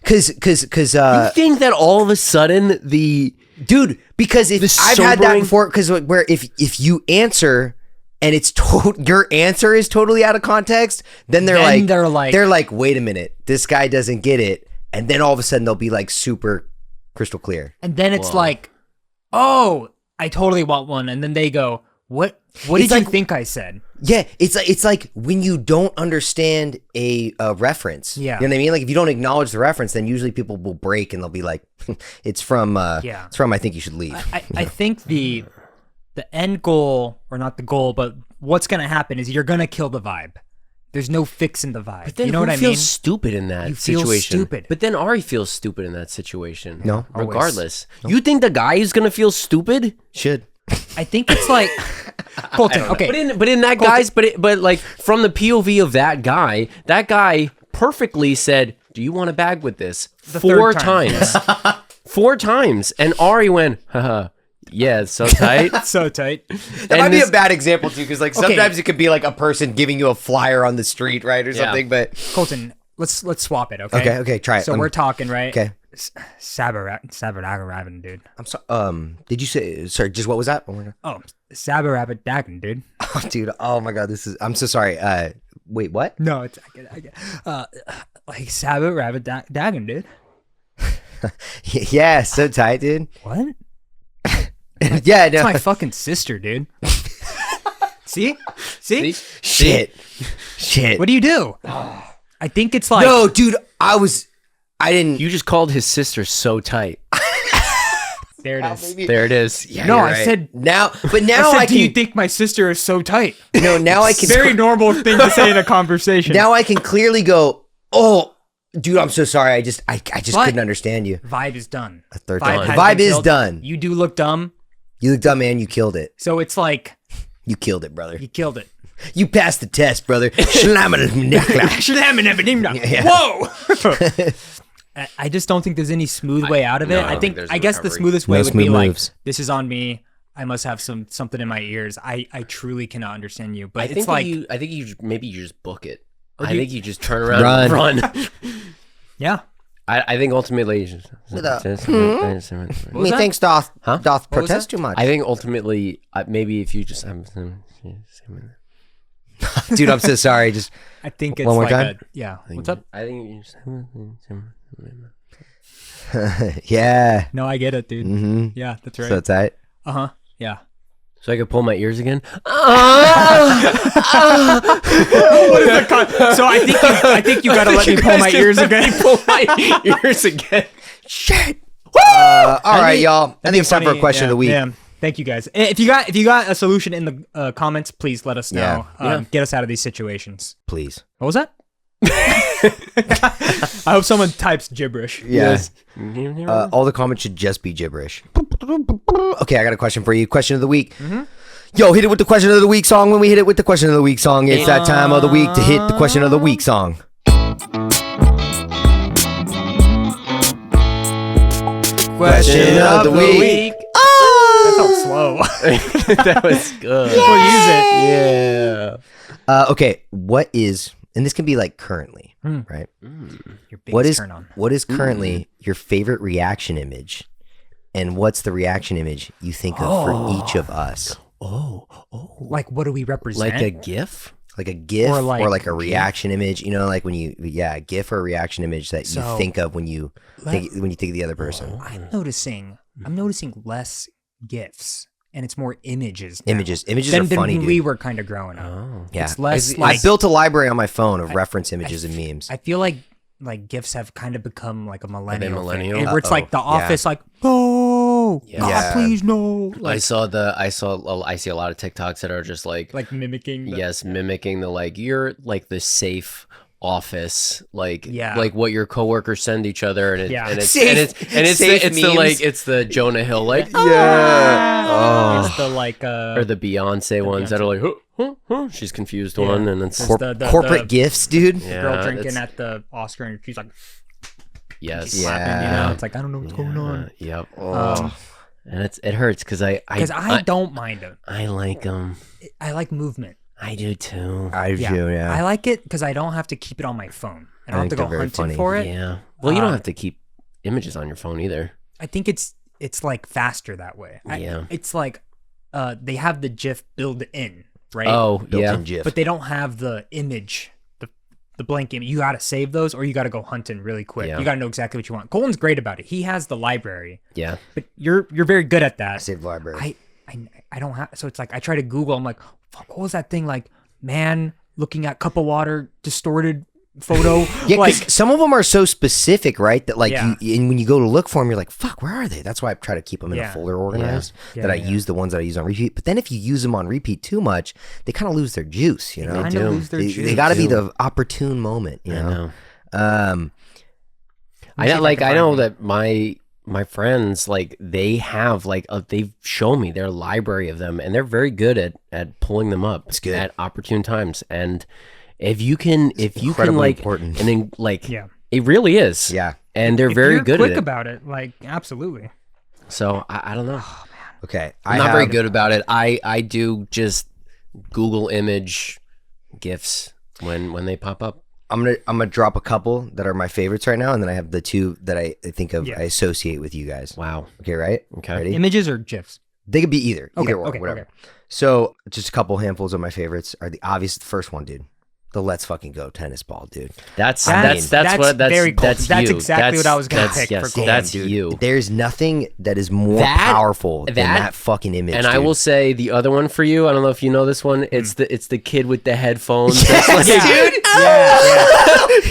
You think that all of a sudden dude, because if I've had that before, because where if you answer and it's your answer is totally out of context, then they're like, wait a minute, this guy doesn't get it, and then all of a sudden they'll be like super crystal clear, and then it's like, oh, I totally want one, and then they go, what did you think I said? Yeah, it's like when you don't understand a reference. Yeah. You know what I mean? Like if you don't acknowledge the reference, then usually people will break and they'll be like, it's from I Think You Should Leave. I think the end goal, or not the goal, but what's gonna happen is you're gonna kill the vibe. There's no fixing the vibe. But then you know what I mean? feels stupid in that feel situation? stupid. But then Ari feels stupid in that situation. No. Regardless. You think the guy is gonna feel stupid? Should. I think it's like Colton. Okay, But in that guy's but like from the POV of that guy perfectly said, "Do you want a bag with this?" Four times. 4 times, and Ari went, haha. Yeah, it's so tight. so tight. That might be a bad example too, because like sometimes it could be like a person giving you a flyer on the street, right, or something. But Colton, let's swap it, okay? Okay, try it. So we're talking, right? Okay. Sabarabin, dude. I'm sorry. Did you say? Sorry, just what was that? Oh, Sabarabin, dude. Oh, dude. Oh my God, I'm so sorry. Wait, what? No, I get. Like Sabarabin, dude. Yeah, so tight, dude. What? Yeah, no. It's my fucking sister, dude. See? Shit. What do you do? I think it's like no, dude. I didn't. You just called his sister so tight. There it is. There it is. Yeah, no, right. I said now, but now I can. Do you think my sister is so tight? No, now I can. Very normal thing to say in a conversation. Now I can clearly go. Oh, dude, I'm so sorry. I just couldn't understand you. Vibe is done. A third time. has Vibe been is killed. done. You do look dumb. You look dumb, man. You killed it. So it's like you killed it, brother. You killed it. You passed the test, brother. Whoa! I just don't think there's any smooth way out of it. I guess the smoothest way would be like, this is on me. I must have something in my ears. I truly cannot understand you. But it's like I think you maybe you just book it. I think you just turn around and run. Yeah. I think ultimately. Methinks doth What was protest that? too much. I think ultimately, maybe if you just have Dude, I'm so sorry. Just I think it's One more like time? What's up? I think you just. yeah. No, I get it, dude. Mm-hmm. Yeah, that's right. So tight. Yeah. So I could pull my ears again. So I think you gotta let me pull my ears again. Pull my ears again. Shit. All right, y'all. I think it's time for a question of the week. Yeah. Thank you guys. If you got a solution in the comments, please let us know. Get us out of these situations. Please. What was that? I hope someone types gibberish. Yes. All the comments should just be gibberish. Okay, I got a question for you. Question of the week. Yo, hit it with the question of the week song. When we hit it with the question of the week song, it's that time of the week to hit the question of the week song. Question of the week. That felt slow. That was good. We'll use it. Yeah. Okay, what is, and this can be like currently, right? Your What biggest is turn on. what is currently your favorite reaction image, and what's the reaction image you think of for each of us? Like, what do we represent? Like a GIF? Like a GIF Or or like like a reaction image, you know, like when you, a GIF or a reaction image that you think of when you think of the other person. I'm noticing less GIFs, and it's more images. Now. Images are than funny, when dude. we were kind of growing up. Yeah, It's less I like built a library on my phone of reference images and memes. I feel like GIFs have kind of become like a millennial. millennial? Thing, where it's like The Office, like no, God, Yeah. please no. I Like, see a lot of TikToks that are just like mimicking. mimicking the like you're like the safe office like Yeah. like what your coworkers send each other and Yeah. it's Safe- safe the memes. like it's the Jonah Hill like It's the like or the Beyonce ones that are like she's confused one and it's Corporate GIFs, dude. yeah, girl drinking it's- at the Oscar and she's like yes slapping, you know. It's like I don't know what's going on. Yep. And it hurts because I don't mind them. I like them. I like movement. I do too. I do, yeah. I like it because I don't have to keep it on my phone. I don't have to think go they're very hunting funny. for it. Yeah. Well, you don't have to keep images on your phone either. I think it's like faster that way. Yeah. It's like they have the GIF built in, right? Oh, yeah. Built-in GIF. But they don't have the image, the blank image. You got to save those, or you got to go hunting really quick. Yeah. You got to know exactly what you want. Colin's great about it. He has the library, Yeah. but you're very good at that. Save library. I don't have. So it's like I try to Google. I'm like, fuck, what was that thing like? Man looking at cup of water, distorted photo. Yeah, like because some of them are so specific, right? That like Yeah. you, and when you go to look for them, you're like, "Fuck, where are they?" That's why I try to keep them in a Yeah. folder organized. Yeah. That I Yeah. use the ones that I use on repeat. But then if you use them on repeat too much, they kind of lose their juice. You know, kind of lose their they juice. got to be the opportune moment. You I know. know. I know that my friends like they have like they've shown me their library of them and they're very good at pulling them up good. at opportune times and if you can incredibly like important. and then like Yeah. it really is Yeah. and they're if very you're good quick at it about it. Like absolutely. so I don't know Okay. I'm not very good about it I do just Google image GIFs when they pop up. I'm gonna drop a couple that are my favorites right now, and then I have the two that I think of. Yeah. I associate with you guys. Wow. Okay, right? Okay. Ready? Images or GIFs? They could be either or, okay, whatever. okay. So just a couple handfuls of my favorites are the obvious. The first one, dude. The let's fucking go tennis ball, dude. That's very cool. that's That's you. exactly what I was gonna pick yes, for Cole. that's Dude, you. There's nothing that is more That- powerful than that- that fucking image. And dude. I will say the other one for you. I don't know if you know this one. It's the kid with the headphones. That's like- dude.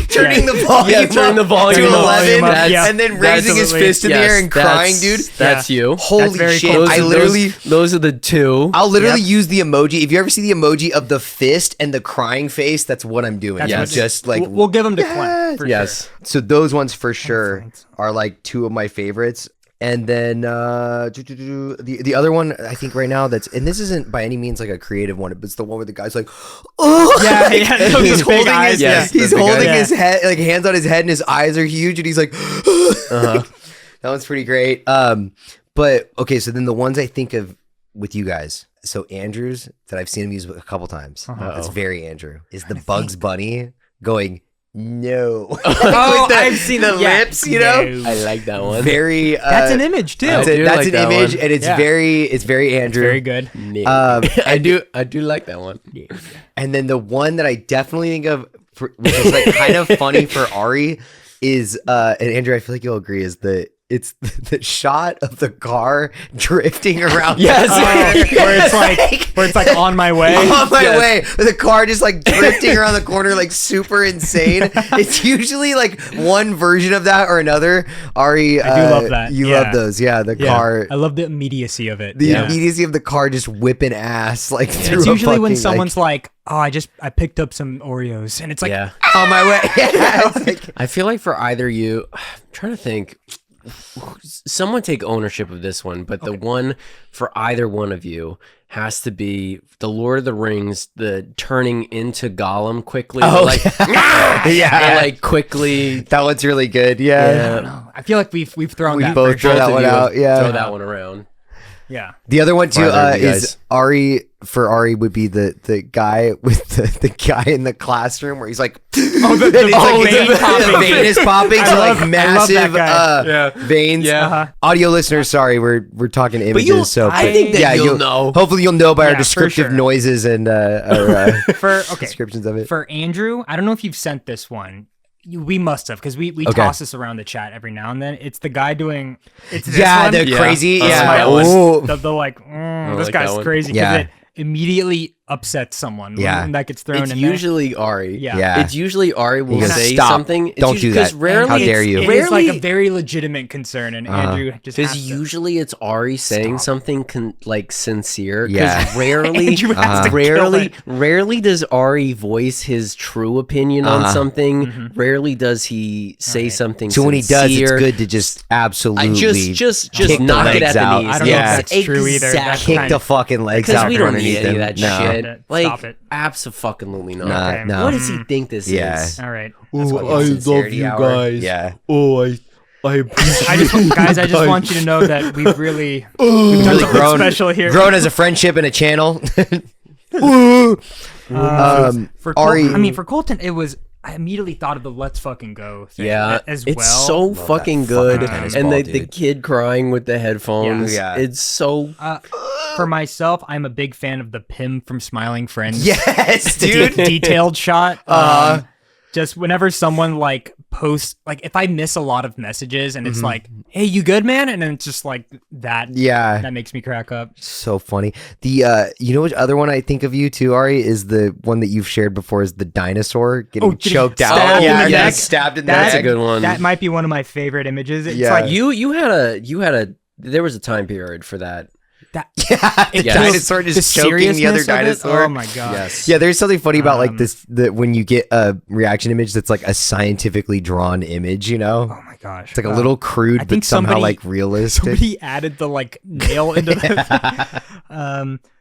Turning the volume turning the up volume to up. 11, Yeah. and then raising his Absolutely. fist in the air and crying, dude. That's you. Holy very shit! cool. I literally. those are the two. I'll literally use the emoji. If you ever see the emoji of the fist and the crying face, that's what I'm doing. That's Yeah, what- just like we'll give them to Clint. For Yes. so. Those ones for sure thanks. are like two of my favorites. And then the other one I think right now that's, and this isn't by any means like a creative one, but it's the one where the guy's like, oh, Yeah, yeah, and those he's big holding eyes, his, yes, he's the big holding eyes. his head, like hands on his head, and his eyes are huge, and he's like, that one's pretty great. But okay, so then the ones I think of with you guys, so Andrew's that I've seen him use a couple times. That's very Andrew. Is the Bugs Bunny going No. Oh, I've seen the lips, you know? I like that one. Very. That's an image too. That's, I do that's like an that image, one. and it's Yeah. very Andrew. Very good. I do like that one. And then the one that I definitely think of, which is like kind of funny for Ari, is and Andrew, I feel like you'll agree, is it's the shot of the car drifting around. Yes. Where it's like on my way. On my way, the car just like drifting around the corner, like super insane. It's usually like one version of that or another. Ari, I do love that. You Yeah. love those, yeah. The car, I love the immediacy of it. the Yeah. immediacy of the car just whipping ass like through. It's a usually when fucking, someone's like, "Oh, I picked up some Oreos," and it's like, Yeah. on my way. Yeah, it's like, I feel like for either you, I'm trying to think. Someone take ownership of this one, but the one for either one of you has to be the Lord of the Rings, the turning into Gollum quickly. Oh, like, yeah. like quickly. that one's really good. Yeah. "Oh, I feel like we've thrown We that. both version. throw that Both of one you out. Yeah. Throw that one around. Yeah. The other one too Either of you is guys. Ari. For Ari would be the guy with the guy in the classroom where he's like, the vein is popping, so love- like I love massive that guy. veins. Yeah. Uh-huh. Audio listeners, sorry, we're talking images, so I but think that yeah, you'll know. Hopefully, you'll know by our Yeah, for descriptive sure. noises and our For descriptions of it. For Andrew, I don't know if you've sent this one. We must have, because we Okay. toss this around the chat every now and then. It's the guy doing. It's this Yeah, one. the Yeah. crazy. I Yeah. like that one. Ooh. The like, this like guy's that one. crazy because Yeah. it immediately upsets someone. Yeah. when that gets thrown It's in there. usually Ari. Yeah. Yeah. It's usually Ari will He goes, say "Stop. something. It's Don't usually- do that. 'cause Rarely, How dare you?" It is like a Rarely, very legitimate concern, and Andrew just because has to. usually it's Ari saying something like sincere. Because Yeah. rarely, Andrew has to kill it. rarely does Ari voice his true opinion on something. Mm-hmm. Rarely does he say something. So when he does, it's sincere. good to just absolutely just kick the knock it legs at the out. knees. I don't Yeah. know if that's true either. That's kick kind the of- fucking legs Because out we from don't need underneath any of him. that No. shit. Stop Like, it. absolutely not. Nah, no. What does he think this Yeah. is? All right. Sincerity hour. Yeah. Oh, I I just want you to know that we've really Really something grown, special here. grown as a friendship and a channel. For Ari- Colton, for Colton, it was. I immediately thought of the "Let's fucking go" thing Yeah, as it's well. so fucking good, fucking tennis and ball, the dude. kid crying with the headphones. Yeah. It's so. For myself, I'm a big fan of the Pim from Smiling Friends. Yes, The dude. detailed shot. Just whenever someone like posts, like if I miss a lot of messages and it's like, "Hey, you good, man?" and then it's just like that. Yeah. that makes me crack up. So funny. The you know which other one I think of you too, Ari, is the one that you've shared before, is the dinosaur getting getting choked out. stabbed in the yeah, neck. stabbed in the That's neck. a good one. That might be one of my favorite images. It's Yeah. like You had a there was a time period for that. that. The Yes. dinosaur The just choking the other seriousness of it? dinosaur. Oh my god. Yes. Yeah, there's something funny about like this, that when you get a reaction image that's like a scientifically drawn image, you know? Oh my gosh. It's like a little crude, I but think somehow somebody- like realistic. Somebody added the like nail into the.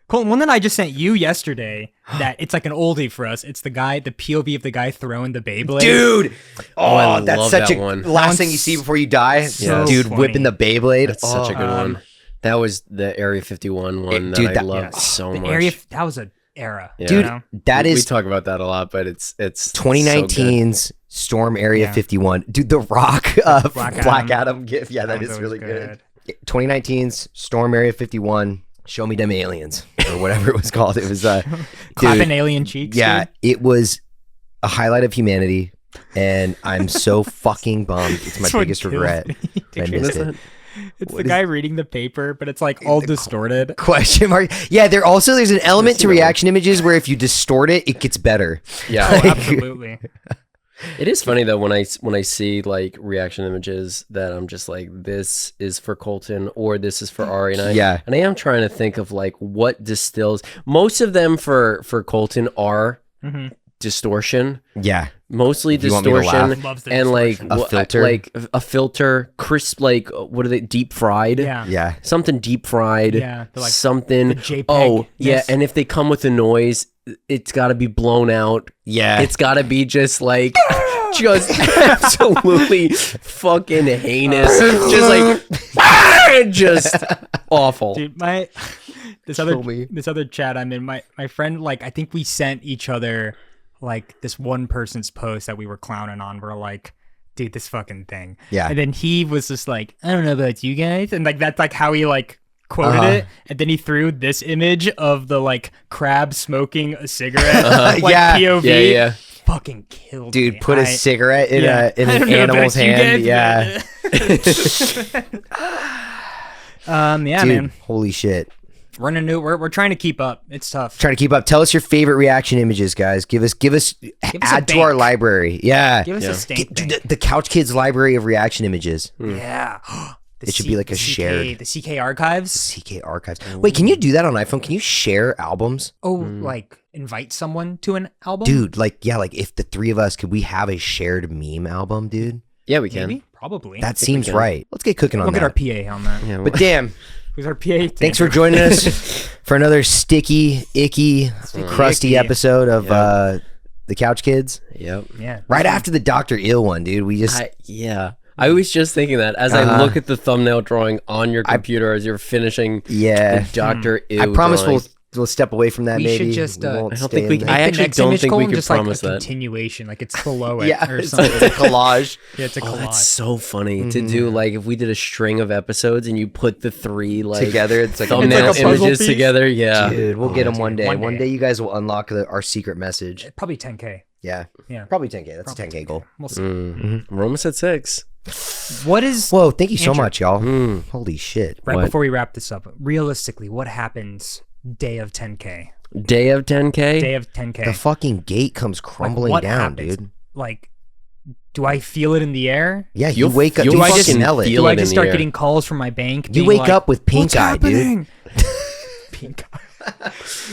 Colton, one that I just sent you yesterday. That it's like an oldie for us. It's the POV of the guy throwing the Beyblade. Dude, I that's love such that a one. last thing you see before you die. so Dude, funny. whipping the Beyblade. That's such a good one. That was the Area 51 one Dude, that I that- loved Yes. so the much. area. That was an era. Yeah. Dude, you know? that we is talk about that a lot, but it's 2019's Storm Area Yeah. 51. Dude, the Rock Black Black Adam. Adam gif. Yeah, that was is always really good. 2019's Storm Area 51. Show me them aliens or whatever it was called. It was Clapping dude, alien cheeks. yeah, dude. it was a highlight of humanity, and I'm so fucking bummed. It's my That's what biggest kills regret. me. I missed it. It's the guy reading the paper, but it's like all distorted. Question mark. Yeah, there's an element to reaction images where if you distort it, it gets better. yeah. Oh, absolutely. It is funny though when I see like reaction images that I'm just like, this is for Colton or this is for Ari, and Yeah. I am trying to think of like what distills. Most of them for Colton are distortion, Yeah. mostly you want me to distortion, laugh. Loves the and like distortion. A filter. like a filter, crisp, like what are they, deep fried? Yeah. Yeah. Something deep fried. Yeah, they're like something. the JPEG. Oh yeah, Yes. and if they come with a noise, it's got to be blown out. Yeah. It's got to be just like, just absolutely fucking heinous. Just like, just awful. Dude, this other chat I'm in, my friend, like I think we sent each other like this one person's post that we were clowning on. We're like, dude, this fucking thing. Yeah. And then he was just like, I don't know about you guys. And like, that's like how he like quoted it. And then he threw this image of the like crab smoking a cigarette, like POV. Yeah. Fucking killed Dude, me. put a cigarette in an animal's hand. Yeah. Yeah, Dude, man. holy shit. We're trying to keep up. It's tough. Trying to keep up. Tell us your favorite reaction images, guys. Give us add to our library. Yeah. Give us a stink bank. The Couch Kids library of reaction images. Yeah. It should be like a shared. The CK archives. CK archives. Wait, can you do that on iPhone? Can you share albums? Oh, like invite someone to an album? Dude, like if the three of us, could we have a shared meme album, dude? Yeah, we can. Maybe? Probably. That seems right. Let's get cooking on We'll that. get our PA on that. Yeah, But damn, Who's our PA? thanks for joining us for another sticky, icky, crusty icky. episode of the Couch Kids. Yep. Yeah. Right after the Dr. Ill one, dude. We just I was just thinking that as I look at the thumbnail drawing on your computer as you're finishing the Dr. Ill I promise drawing. we'll step away from that. We maybe should just, We won't I don't stay think we in can- there. I The actually next don't image think we column, could just promise like a that. continuation, like it's below it or it's something. a collage. Yeah, it's a collage. Oh, that's so funny to do. Like if we did a string of episodes and you put the three like Together, it's like thumbnail It's like a puzzle images piece. together. Yeah, Dude, we'll get them one day. One One day. day you guys will unlock our secret message. Probably 10K. Yeah. Yeah. Probably 10K. That's a 10K goal. We'll see. We're almost at 6. What is Whoa, thank you so Andrew. much, y'all. Holy shit. right What? before we wrap this up? Realistically, what happens day of 10K? Day of 10K. Day of 10K. The fucking gate comes Like, crumbling what down, happens? dude. Like, do I feel it in the air? Yeah, you You'll- wake up. you'll Do I fucking just smell it? feel Do I it in just the start air. getting calls from my bank? You being wake like, up with pink "What's eye, dude. happening?" Pink eye.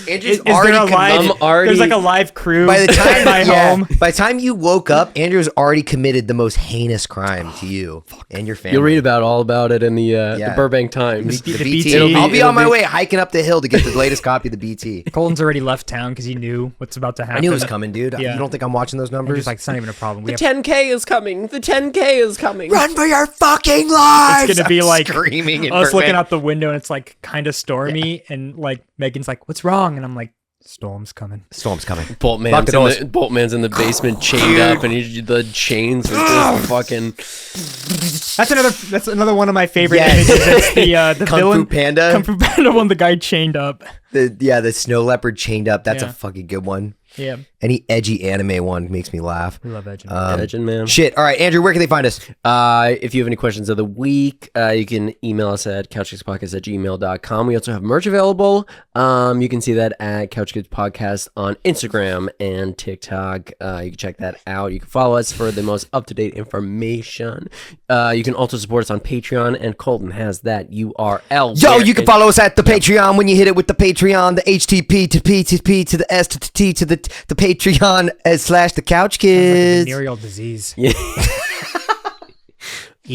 Andrew's Is there a live? I'm already- There's like a live crew By the time at my home. by the time you woke up, Andrew's already committed the most heinous crime to you and your family. You'll read all about it in the Burbank Times. the the BT. BT. I'll be It'll on my be- way hiking up the hill to get the latest copy of the BT. Colton's already left town because he knew what's about to happen. I knew it was coming, dude. Yeah. You don't think I'm watching those And numbers? just like it's not even a problem. We The have, 10K is coming. The 10K is coming. Run for your fucking lives! it's gonna be I'm like screaming in us looking Burbank. out the window and it's like kind of stormy and like Megan's like, "What's wrong?" And I'm like, "Storm's coming." Storm's coming. Boltman's, doors. Boltman's in the basement chained up, and the chains are just fucking. That's another one of my favorite Yes. images. It's the Kung villain Fu Panda. Kung Fu Panda one, the guy chained up. The snow leopard chained up. That's Yeah. a fucking good one. Yeah, Any edgy anime one makes me laugh. we love Edge. Legend, man. Shit. All right, Andrew, where can they find us? If you have any questions of the week, you can email us at couchkidspodcast@gmail.com. We also have merch available. You can see that at Couch Kids Podcast on Instagram and TikTok. You can check that out. You can follow us for the most up-to-date information. You can also support us on Patreon, and Colton has that URL. Yo, where you can it- follow us at the Patreon when you hit it with the Patreon, the HTTP to P to P to the S to the T to the Patreon / the Couch Kids. Venereal disease.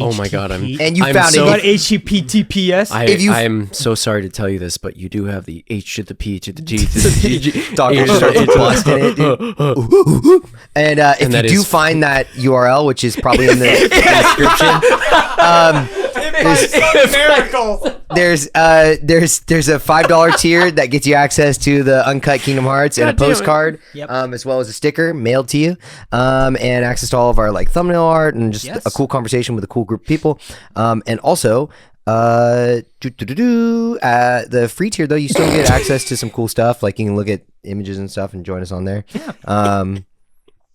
Oh my God, I'm And you I'm found so- it. But HTTPS. If you- I'm so sorry to tell you this, but you do have the H to the P to the T to the G. Doctor just starts busting it, dude. And if And you that do is- find that URL, which is probably in the description, there's a $5 tier that gets you access to the uncut Kingdom Hearts and a postcard, Yep. as well as a sticker mailed to you, and access to all of our like thumbnail art and just Yes. a cool conversation with a cool group of people, and also. The free tier though, you still get access to some cool stuff. Like you can look at images and stuff and join us on there.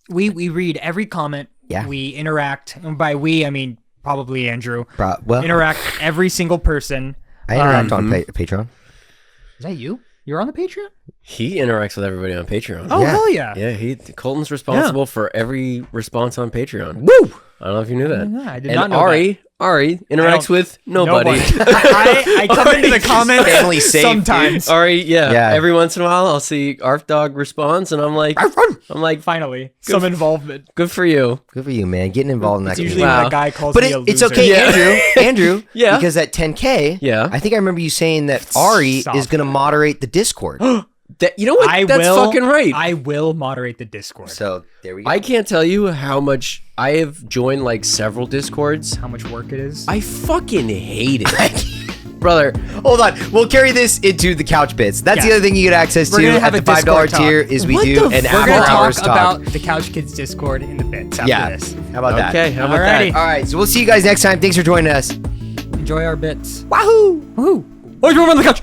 We read every comment. Yeah. We interact. And by we, I mean probably Andrew. Well, Interact every single person. I interact on Patreon. Is that you? You're on the Patreon? He interacts with everybody on Patreon. Oh, Yeah. hell yeah. Yeah, Colton's responsible for every response on Patreon. Woo! I don't know if you knew that. Yeah, I did And not know Ari interacts with nobody. I come into the comments Family safe, sometimes. Ari, Yeah. every once in a while I'll see Arf Dog response, and I'm like, Finally, some involvement. good for you. Good for you, man. Getting involved in that. It's usually community. when a guy calls But me a it's loser. okay, Yeah. Andrew. Yeah. Because at 10K, Yeah. I think I remember you saying that Ari Stop. is going to moderate the Discord. You know what? That's fucking right. I will moderate the Discord. So there we go. I can't tell you how much I have joined like several Discords. How much work it is? I fucking hate it. brother. Hold on. We'll carry this into the couch bits. That's the Yeah. other thing you get access We're to gonna at have the a $5 Discord tier talk. is we What do the an fuck? We're after gonna hours talk talk. about the Couch Kids Discord in the bits after this. How about that? Okay, how about Alrighty. that? All right. So we'll see you guys next time. Thanks for joining us. Enjoy our bits. Wahoo! Woohoo! Oh, you're on the couch.